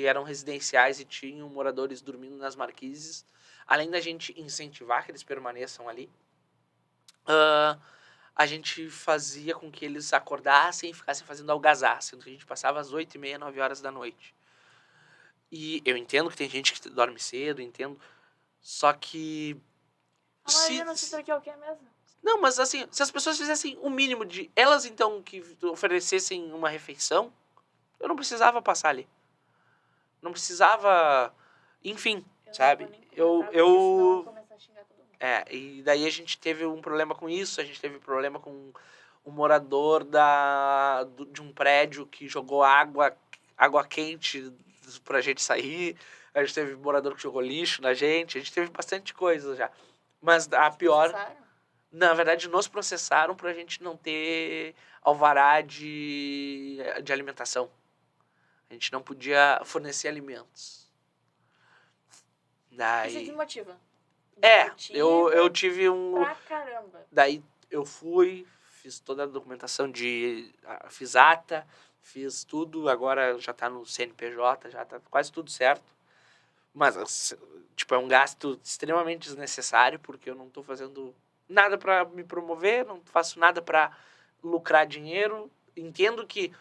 eram residenciais e tinham moradores dormindo nas marquises, além da gente incentivar que eles permaneçam ali, a gente fazia com que eles acordassem e ficassem fazendo algazarra, sendo que a gente passava às 8h30, 9 horas da noite. E eu entendo que tem gente que dorme cedo, entendo, só que... A maioria não se troqueu o que é mesmo? Não, mas assim, se as pessoas fizessem o mínimo de... Elas, então, que oferecessem uma refeição, eu não precisava passar ali. Não precisava... Enfim, sabe? E daí a gente teve um problema com isso, a gente teve problema com um morador de um prédio que jogou água quente pra gente sair, a gente teve morador que jogou lixo na gente, a gente teve bastante coisa já. Mas a pior... Na verdade, nos processaram pra gente não ter alvará de alimentação. A gente não podia fornecer alimentos. Daí... Isso desmotiva. Eu tive um... Pra caramba. Daí eu fui, fiz toda a documentação fiz ata, fiz tudo, agora já tá no CNPJ, já tá quase tudo certo. Mas, tipo, é um gasto extremamente desnecessário, porque eu não tô fazendo nada pra me promover, não faço nada pra lucrar dinheiro. Entendo que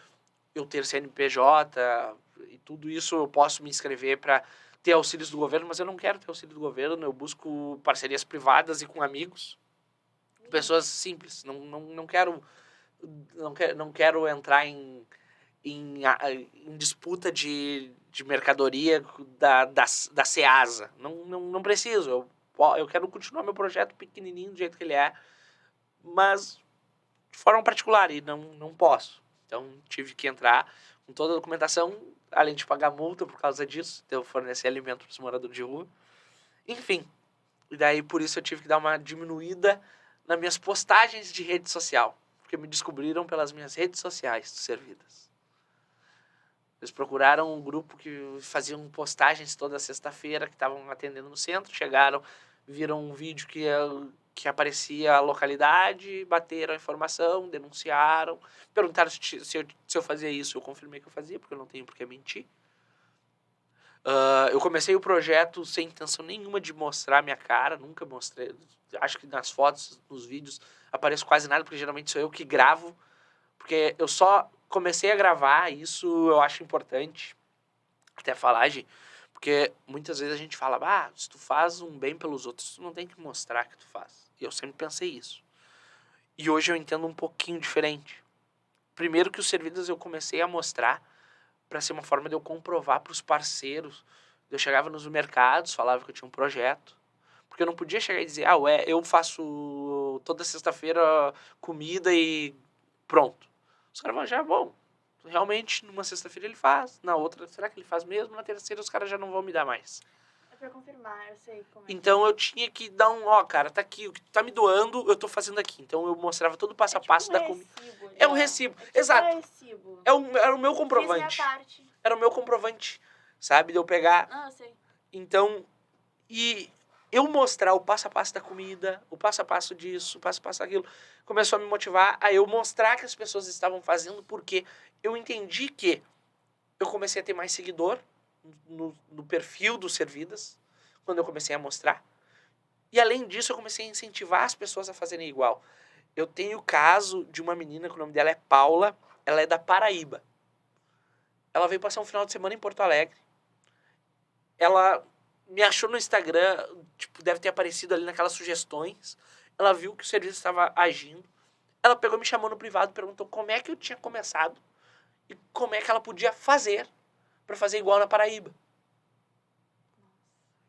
eu ter CNPJ e tudo isso eu posso me inscrever pra ter auxílios do governo, mas eu não quero ter auxílio do governo, eu busco parcerias privadas e com amigos, pessoas simples. Não quero entrar em disputa de mercadoria da Ceasa. Não preciso. Eu quero continuar meu projeto pequenininho do jeito que ele é, mas de forma particular, e não posso. Então tive que entrar com toda a documentação, além de pagar multa por causa disso, de eu fornecer alimento para os moradores de rua. Enfim, e daí por isso eu tive que dar uma diminuída nas minhas postagens de rede social, porque me descobriram pelas minhas redes sociais servidas. Eles procuraram um grupo que faziam postagens toda sexta-feira, que estavam atendendo no centro, chegaram, viram um vídeo que aparecia a localidade, bateram a informação, denunciaram, perguntaram se eu fazia isso, eu confirmei que eu fazia, porque eu não tenho por que mentir. Eu comecei o projeto sem intenção nenhuma de mostrar minha cara, nunca mostrei, acho que nas fotos, nos vídeos, apareço quase nada, porque geralmente sou eu que gravo, porque eu só comecei a gravar, isso eu acho importante até falar, gente, porque muitas vezes a gente fala, se tu faz um bem pelos outros, tu não tem que mostrar que tu faz. E eu sempre pensei isso. E hoje eu entendo um pouquinho diferente. Primeiro que os serviços eu comecei a mostrar para ser uma forma de eu comprovar para os parceiros. Eu chegava nos mercados, falava que eu tinha um projeto, porque eu não podia chegar e dizer, eu faço toda sexta-feira comida e pronto. Os caras vão já, bom, realmente numa sexta-feira ele faz, na outra, será que ele faz mesmo? Na terceira os caras já não vão me dar mais. É pra confirmar, eu sei como é. Então eu tinha que dar cara, tá aqui, o que tu tá me doando, eu tô fazendo aqui. Então eu mostrava todo o passo a passo da comida. É um recibo, exato. Recibo. Era o meu comprovante. Fiz minha parte. Era o meu comprovante, sabe? De eu pegar. Eu sei. Então, e eu mostrar o passo a passo da comida, o passo a passo disso, o passo a passo daquilo, começou a me motivar a eu mostrar que as pessoas estavam fazendo, porque eu entendi que eu comecei a ter mais seguidor no perfil do Servidas, quando eu comecei a mostrar. E além disso, eu comecei a incentivar as pessoas a fazerem igual. Eu tenho o caso de uma menina, que o nome dela é Paula, ela é da Paraíba. Ela veio passar um final de semana em Porto Alegre. Ela me achou no Instagram, deve ter aparecido ali naquelas sugestões. Ela viu que o serviço estava agindo. Ela pegou e me chamou no privado, perguntou como é que eu tinha começado e como é que ela podia fazer para fazer igual na Paraíba.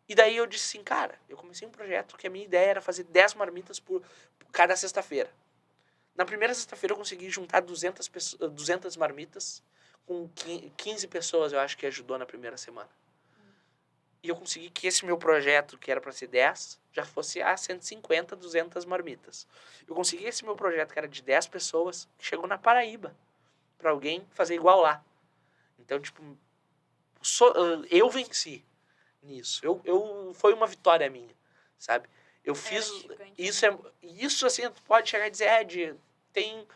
E daí eu disse assim, cara, eu comecei um projeto que a minha ideia era fazer 10 marmitas por cada sexta-feira. Na primeira sexta-feira eu consegui juntar 200 marmitas com 15 pessoas, eu acho que ajudou na primeira semana. E eu consegui que esse meu projeto, que era para ser 10, já fosse a 150, 200 marmitas. Eu consegui esse meu projeto, que era de 10 pessoas, que chegou na Paraíba, para alguém fazer igual lá. Então, tipo, eu venci nisso. Foi uma vitória minha, sabe? Eu fiz... Isso, assim, tu pode chegar e dizer, tem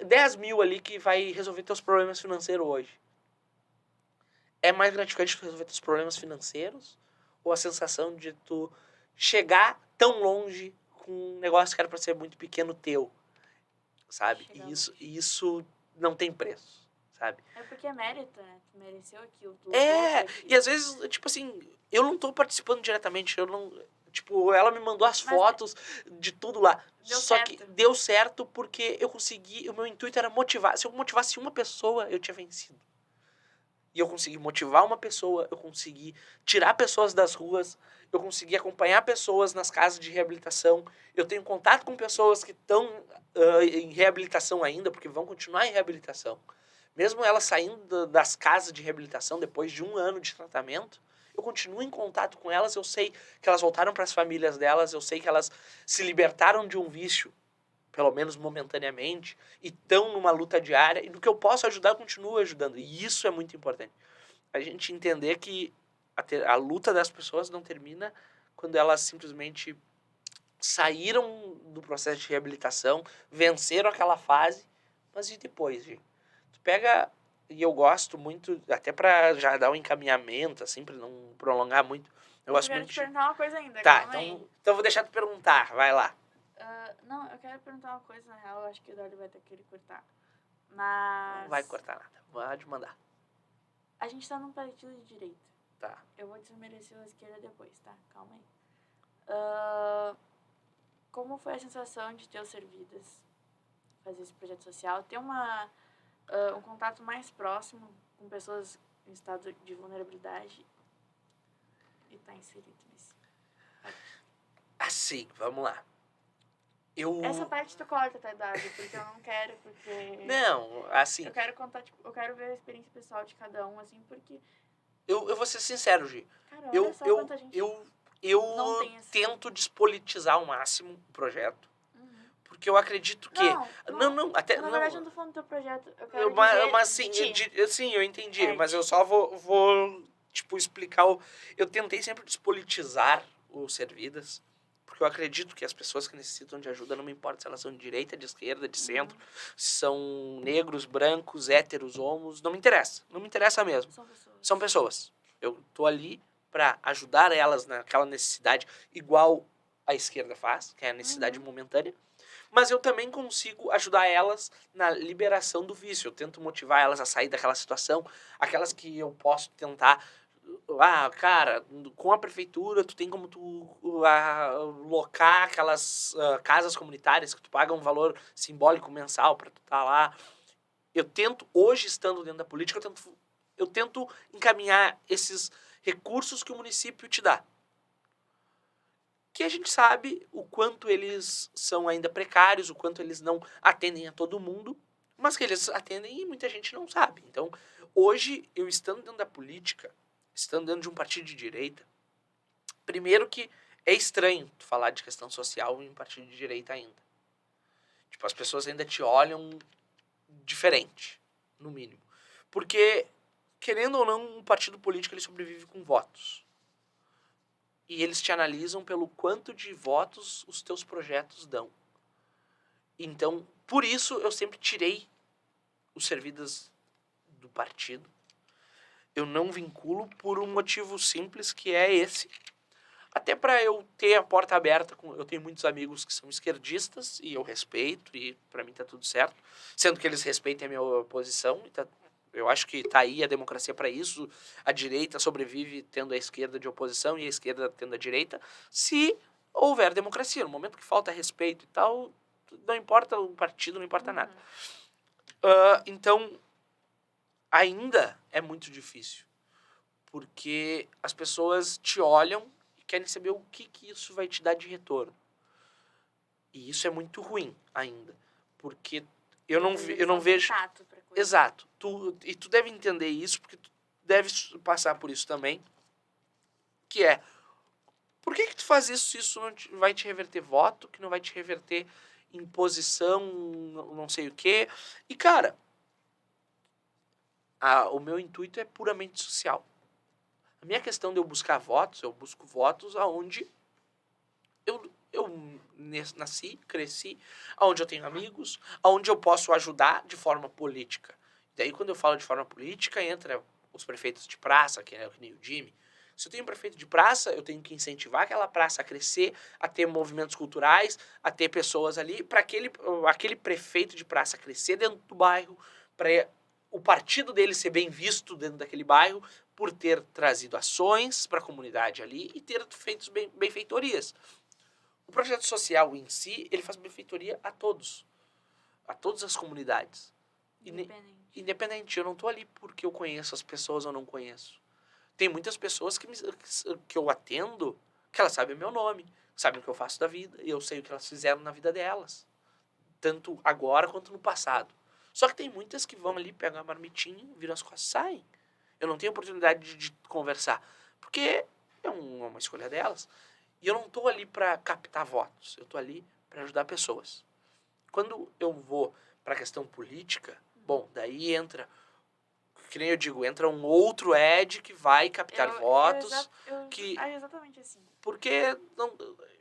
10 mil ali que vai resolver teus problemas financeiros hoje. É mais gratificante tu resolver teus problemas financeiros ou a sensação de tu chegar tão longe com um negócio que era pra ser muito pequeno teu, sabe? E isso não tem preço, sabe? É porque é mérito, né? Tu mereceu aquilo. E às vezes, tipo assim, eu não tô participando diretamente, eu não... Tipo, ela me mandou as fotos de tudo lá. Que deu certo porque eu consegui... O meu intuito era motivar. Se eu motivasse uma pessoa, eu tinha vencido. E eu consegui motivar uma pessoa, eu consegui tirar pessoas das ruas, eu consegui acompanhar pessoas nas casas de reabilitação. Eu tenho contato com pessoas que estão em reabilitação ainda, porque vão continuar em reabilitação. Mesmo elas saindo das casas de reabilitação depois de 1 ano de tratamento, eu continuo em contato com elas, eu sei que elas voltaram para as famílias delas, eu sei que elas se libertaram de um vício, pelo menos momentaneamente, e estão numa luta diária, e no que eu posso ajudar, eu continuo ajudando. E isso é muito importante. A gente entender que a luta das pessoas não termina quando elas simplesmente saíram do processo de reabilitação, venceram aquela fase, mas e depois, gente? Tu pega, e eu gosto muito, até para já dar um encaminhamento, assim, para não prolongar muito, eu gosto muito te perguntar uma coisa ainda, Tá, então eu vou deixar tu perguntar, vai lá. Não, eu quero perguntar uma coisa, na real, eu acho que o Eduardo vai ter que cortar. Mas... Não vai cortar nada, pode mandar. A gente tá num partido de direita. Tá. Eu vou desmerecer a esquerda depois, tá? Calma aí. Como foi a sensação de ter o Servidas, fazer esse projeto social, ter um contato mais próximo com pessoas em estado de vulnerabilidade e tá inserido nisso? Assim, vamos lá. Essa parte tu corta, tá, Eduardo? Porque eu não quero, porque... Não, assim... Eu quero contar, tipo, eu quero ver a experiência pessoal de cada um, assim, porque... Eu vou ser sincero, Gi. Cara, olha só quanta gente eu tento despolitizar ao máximo o projeto. Porque eu acredito que... Não, até... Na verdade, eu não tô falando do teu projeto, eu quero dizer mas sim, eu entendi. Mas eu só vou tipo, explicar... Eu tentei sempre despolitizar o Servidas, porque eu acredito que as pessoas que necessitam de ajuda, não me importa se elas são de direita, de esquerda, de centro, se são negros, brancos, héteros, homos, não me interessa. Não me interessa mesmo. São pessoas. Eu tô ali para ajudar elas naquela necessidade, igual a esquerda faz, que é a necessidade momentânea. Mas eu também consigo ajudar elas na liberação do vício. Eu tento motivar elas a sair daquela situação. Aquelas que eu posso tentar... cara, com a prefeitura, tu tem como tu alocar aquelas casas comunitárias que tu paga um valor simbólico mensal para tu estar lá. Eu tento, hoje estando dentro da política, eu tento encaminhar esses recursos que o município te dá. Que a gente sabe o quanto eles são ainda precários, o quanto eles não atendem a todo mundo, mas que eles atendem e muita gente não sabe. Então, hoje, eu estando dentro da política, estando dentro de um partido de direita, primeiro que é estranho tu falar de questão social em um partido de direita ainda. Tipo, as pessoas ainda te olham diferente, no mínimo. Porque, querendo ou não, um partido político ele sobrevive com votos. E eles te analisam pelo quanto de votos os teus projetos dão. Então, por isso, eu sempre tirei os Servidas do partido. Eu não vinculo por um motivo simples, que é esse. Até para eu ter a porta aberta. Eu tenho muitos amigos que são esquerdistas e eu respeito, e para mim tá tudo certo. Sendo que eles respeitem a minha posição. Eu acho que tá aí a democracia para isso. A direita sobrevive tendo a esquerda de oposição e a esquerda tendo a direita. Se houver democracia. No momento que falta respeito e tal, não importa o partido, não importa nada. Então, ainda é muito difícil. Porque as pessoas te olham e querem saber o que isso vai te dar de retorno. E isso é muito ruim ainda. Porque eu não vejo... Exato. tu deve entender isso, porque tu deve passar por isso também, que é, por que tu faz isso se isso não vai te reverter voto, que não vai te reverter imposição, não sei o quê? E, cara, o meu intuito é puramente social. A minha questão de eu buscar votos, eu busco votos aonde eu nasci, cresci, aonde eu tenho amigos, aonde eu posso ajudar de forma política. Daí, quando eu falo de forma política, entra os prefeitos de praça, que é nem o Jimmy. Se eu tenho um prefeito de praça, eu tenho que incentivar aquela praça a crescer, a ter movimentos culturais, a ter pessoas ali, para aquele prefeito de praça crescer dentro do bairro, para o partido dele ser bem visto dentro daquele bairro, por ter trazido ações para a comunidade ali e ter feito benfeitorias. O projeto social em si, ele faz benfeitoria a todas as comunidades. Independente, eu não tô ali porque eu conheço as pessoas ou não conheço. Tem muitas pessoas que eu atendo, que elas sabem o meu nome, sabem o que eu faço da vida, e eu sei o que elas fizeram na vida delas. Tanto agora quanto no passado. Só que tem muitas que vão ali, pegam a marmitinha, viram as costas e saem. Eu não tenho oportunidade de conversar, porque é uma escolha delas. E eu não tô ali para captar votos, eu tô ali para ajudar pessoas. Quando eu vou para a questão política, bom, daí entra, que nem eu digo, entra um outro Ed que vai captar votos. Exatamente assim. Porque,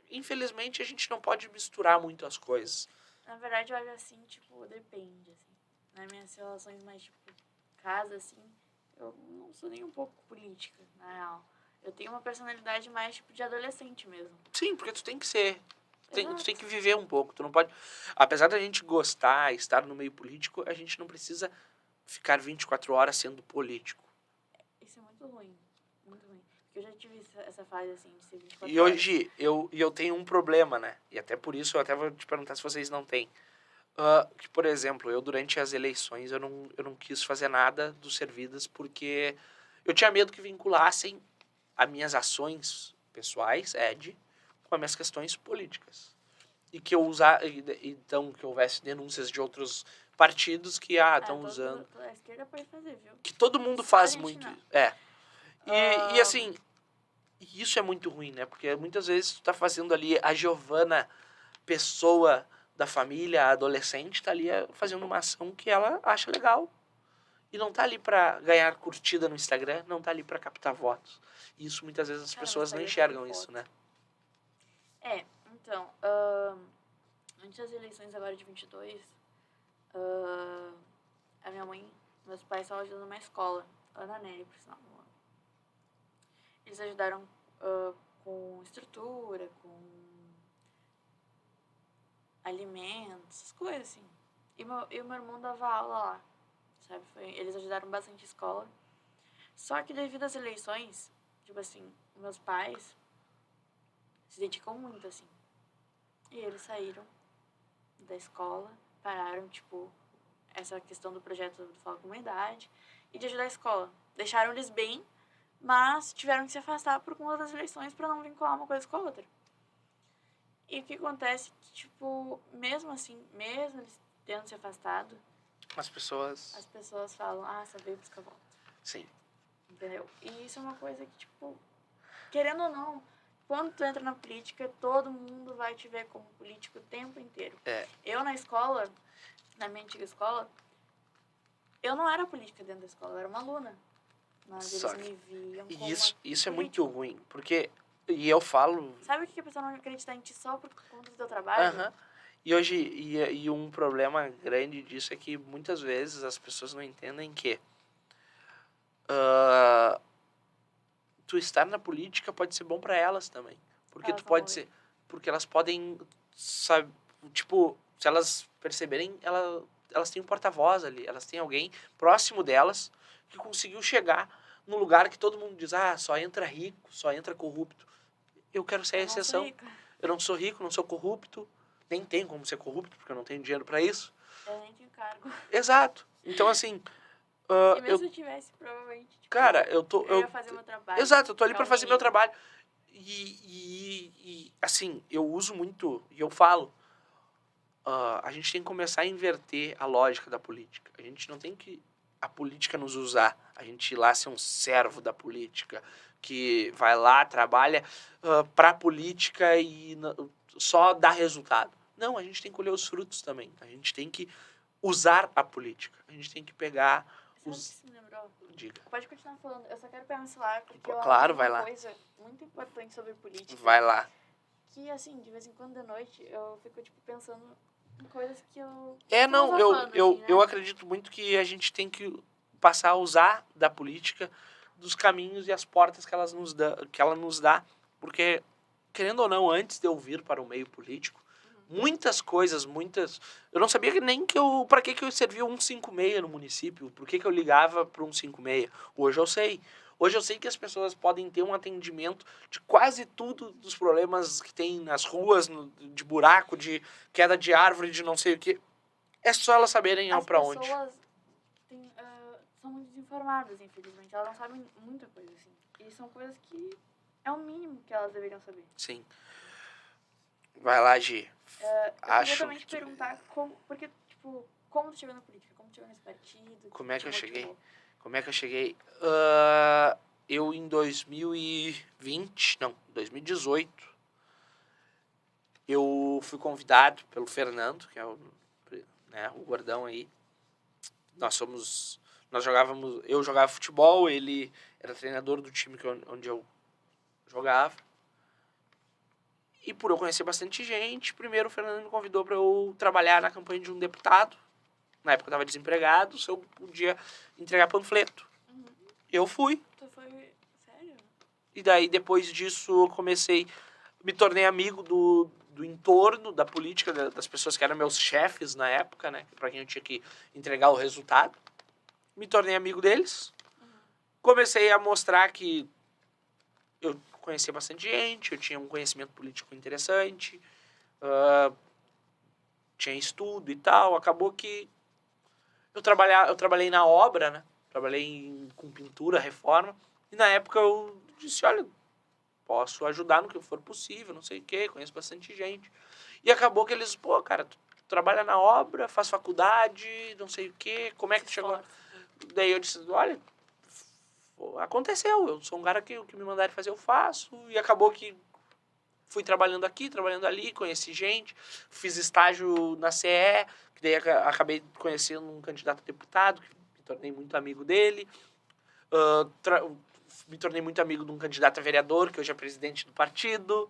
infelizmente, a gente não pode misturar muito as coisas. Na verdade, eu olho assim, tipo, depende, assim. Nas minhas relações mais, tipo, casa, assim, eu não sou nem um pouco política, na real. Eu tenho uma personalidade mais, tipo, de adolescente mesmo. Sim, porque tu tem que ser. Tu tem que viver um pouco. Tu não pode... Apesar da gente gostar, estar no meio político, a gente não precisa ficar 24 horas sendo político. Isso é muito ruim. Muito ruim. Porque eu já tive essa fase, assim, de ser 24 horas. E hoje, eu tenho um problema, né? E até por isso, eu até vou te perguntar se vocês não têm. Que, por exemplo, eu durante as eleições, eu não quis fazer nada dos Servidas porque eu tinha medo que vinculassem as minhas ações pessoais, com as minhas questões políticas. E que então, que houvesse denúncias de outros partidos que, estão usando. A esquerda pode fazer, viu? Que todo mundo faz muito. E assim, isso é muito ruim, né? Porque muitas vezes tu tá fazendo ali a Giovana, pessoa da família, a adolescente, tá ali fazendo uma ação que ela acha legal. E não tá ali pra ganhar curtida no Instagram, não tá ali pra captar votos. E isso muitas vezes as pessoas não enxergam isso, né? Então, antes das eleições agora de 22, a minha mãe, meus pais estavam ajudando uma escola, Ana Nery, por sinal. Eles ajudaram com estrutura, com alimentos, essas coisas assim. E o meu irmão dava aula lá, sabe? Eles ajudaram bastante a escola. Só que devido às eleições, tipo assim, meus pais se dedicam muito, assim. E eles saíram da escola, pararam, tipo, essa questão do projeto do Fala Comunidade e de ajudar a escola. Deixaram eles bem, mas tiveram que se afastar por conta das eleições para não vincular uma coisa com a outra. E o que acontece é que, tipo, mesmo assim, mesmo eles tendo se afastado, as pessoas falam, só veio buscar voto. Sim. Entendeu? E isso é uma coisa que, tipo, querendo ou não, quando tu entra na política, todo mundo vai te ver como político o tempo inteiro. Eu na escola, na minha antiga escola, eu não era política dentro da escola, eu era uma aluna. Mas eles me viam como isso é muito ruim, porque... E eu falo... Sabe o que a pessoa não acredita em ti só por conta do teu trabalho? E hoje, e um problema grande disso é que muitas vezes as pessoas não entendem que tu estar na política pode ser bom para elas também. Porque porque elas podem, sabe, tipo, se elas perceberem, elas têm um porta-voz ali, elas têm alguém próximo delas que conseguiu chegar num lugar que todo mundo diz, só entra rico, só entra corrupto. Eu quero ser a exceção. Eu não sou rico, não sou corrupto, nem tenho como ser corrupto, porque eu não tenho dinheiro para isso. Eu nem tenho cargo. Exato. Então, assim... e mesmo se eu tivesse, provavelmente... Tipo, cara, eu ia fazer meu trabalho. Exato, eu tô ali para fazer meu trabalho. E, assim, eu uso muito, e eu falo, a gente tem que começar a inverter a lógica da política. A gente não tem que a política nos usar. A gente ir lá ser um servo da política, que vai lá, trabalha pra política e só dá resultado. Não, a gente tem que colher os frutos também. A gente tem que usar a política. A gente tem que pegar Sabe o que os... você me lembrou? Diga. Pode continuar falando. Eu só quero pegar um celular porque eu Claro, aprendi vai uma lá. coisa muito importante sobre política. Vai lá. Que, assim, de vez em quando de noite eu fico, tipo, pensando em coisas que eu... Não, filosofando, eu assim, né? acredito muito que a gente tem que passar a usar da política, dos caminhos e as portas que ela nos dá, porque, querendo ou não, antes de eu vir para o meio político, muitas coisas, eu não sabia para que eu servia 156 no município, por que eu ligava para 156. Hoje eu sei. Hoje eu sei que as pessoas podem ter um atendimento de quase tudo dos problemas que tem nas ruas, de buraco, de queda de árvore, de não sei o que. É só elas saberem para onde. As pessoas são muito desinformadas, infelizmente. Elas não sabem muita coisa, assim. E são coisas que é o mínimo que elas deveriam saber. Sim. Vai lá, Gi. Eu queria também te perguntar porque, tipo, como tu chegou na política? Como tu chegou nesse partido? Como é que eu te cheguei? motivou? Como é que eu cheguei? Eu em 2018, eu fui convidado pelo Fernando, que é o gordão aí. Eu jogava futebol, ele era treinador do time onde eu jogava. E por eu conhecer bastante gente, primeiro o Fernando me convidou para eu trabalhar na campanha de um deputado. Na época eu estava desempregado, se eu podia entregar panfleto. Uhum. Eu fui. Tu foi... Sério? E daí, depois disso, eu me tornei amigo do entorno, da política, das pessoas que eram meus chefes na época, né? Para quem eu tinha que entregar o resultado. Me tornei amigo deles. Comecei a mostrar que eu conhecia bastante gente, eu tinha um conhecimento político interessante, tinha estudo e tal. Acabou que eu trabalhei na obra, né? Trabalhei com pintura, reforma. E na época eu disse, olha, posso ajudar no que for possível, não sei o quê, conheço bastante gente. E acabou que eles, pô, cara, tu trabalha na obra, faz faculdade, não sei o quê, como é que tu chegou? Daí eu disse, olha, aconteceu, eu sou um cara que o que me mandarem fazer eu faço. E acabou que fui trabalhando aqui, trabalhando ali, conheci gente, fiz estágio na CE, que daí acabei conhecendo um candidato a deputado, que me tornei muito amigo dele. Me tornei muito amigo de um candidato a vereador, que hoje é presidente do partido.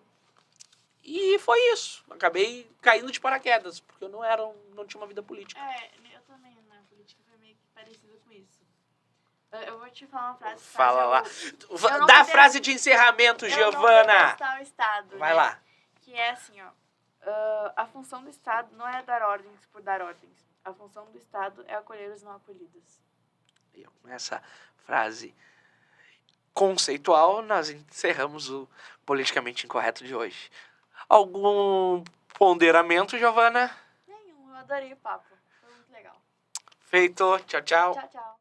E foi isso. Acabei caindo de paraquedas, porque eu não tinha uma vida política. Eu também, na política foi meio que parecido com isso. Eu vou te falar uma frase. Fala lá. Dá a frase de encerramento, Giovana. O Estado, Vai né? lá. Que é assim, ó. A função do Estado não é dar ordens por dar ordens. A função do Estado é acolher os não acolhidos. E com essa frase conceitual, nós encerramos o Politicamente Incorreto de hoje. Algum ponderamento, Giovana? Nenhum, eu adorei o papo. Foi muito legal. Feito. Tchau, tchau. Tchau, tchau.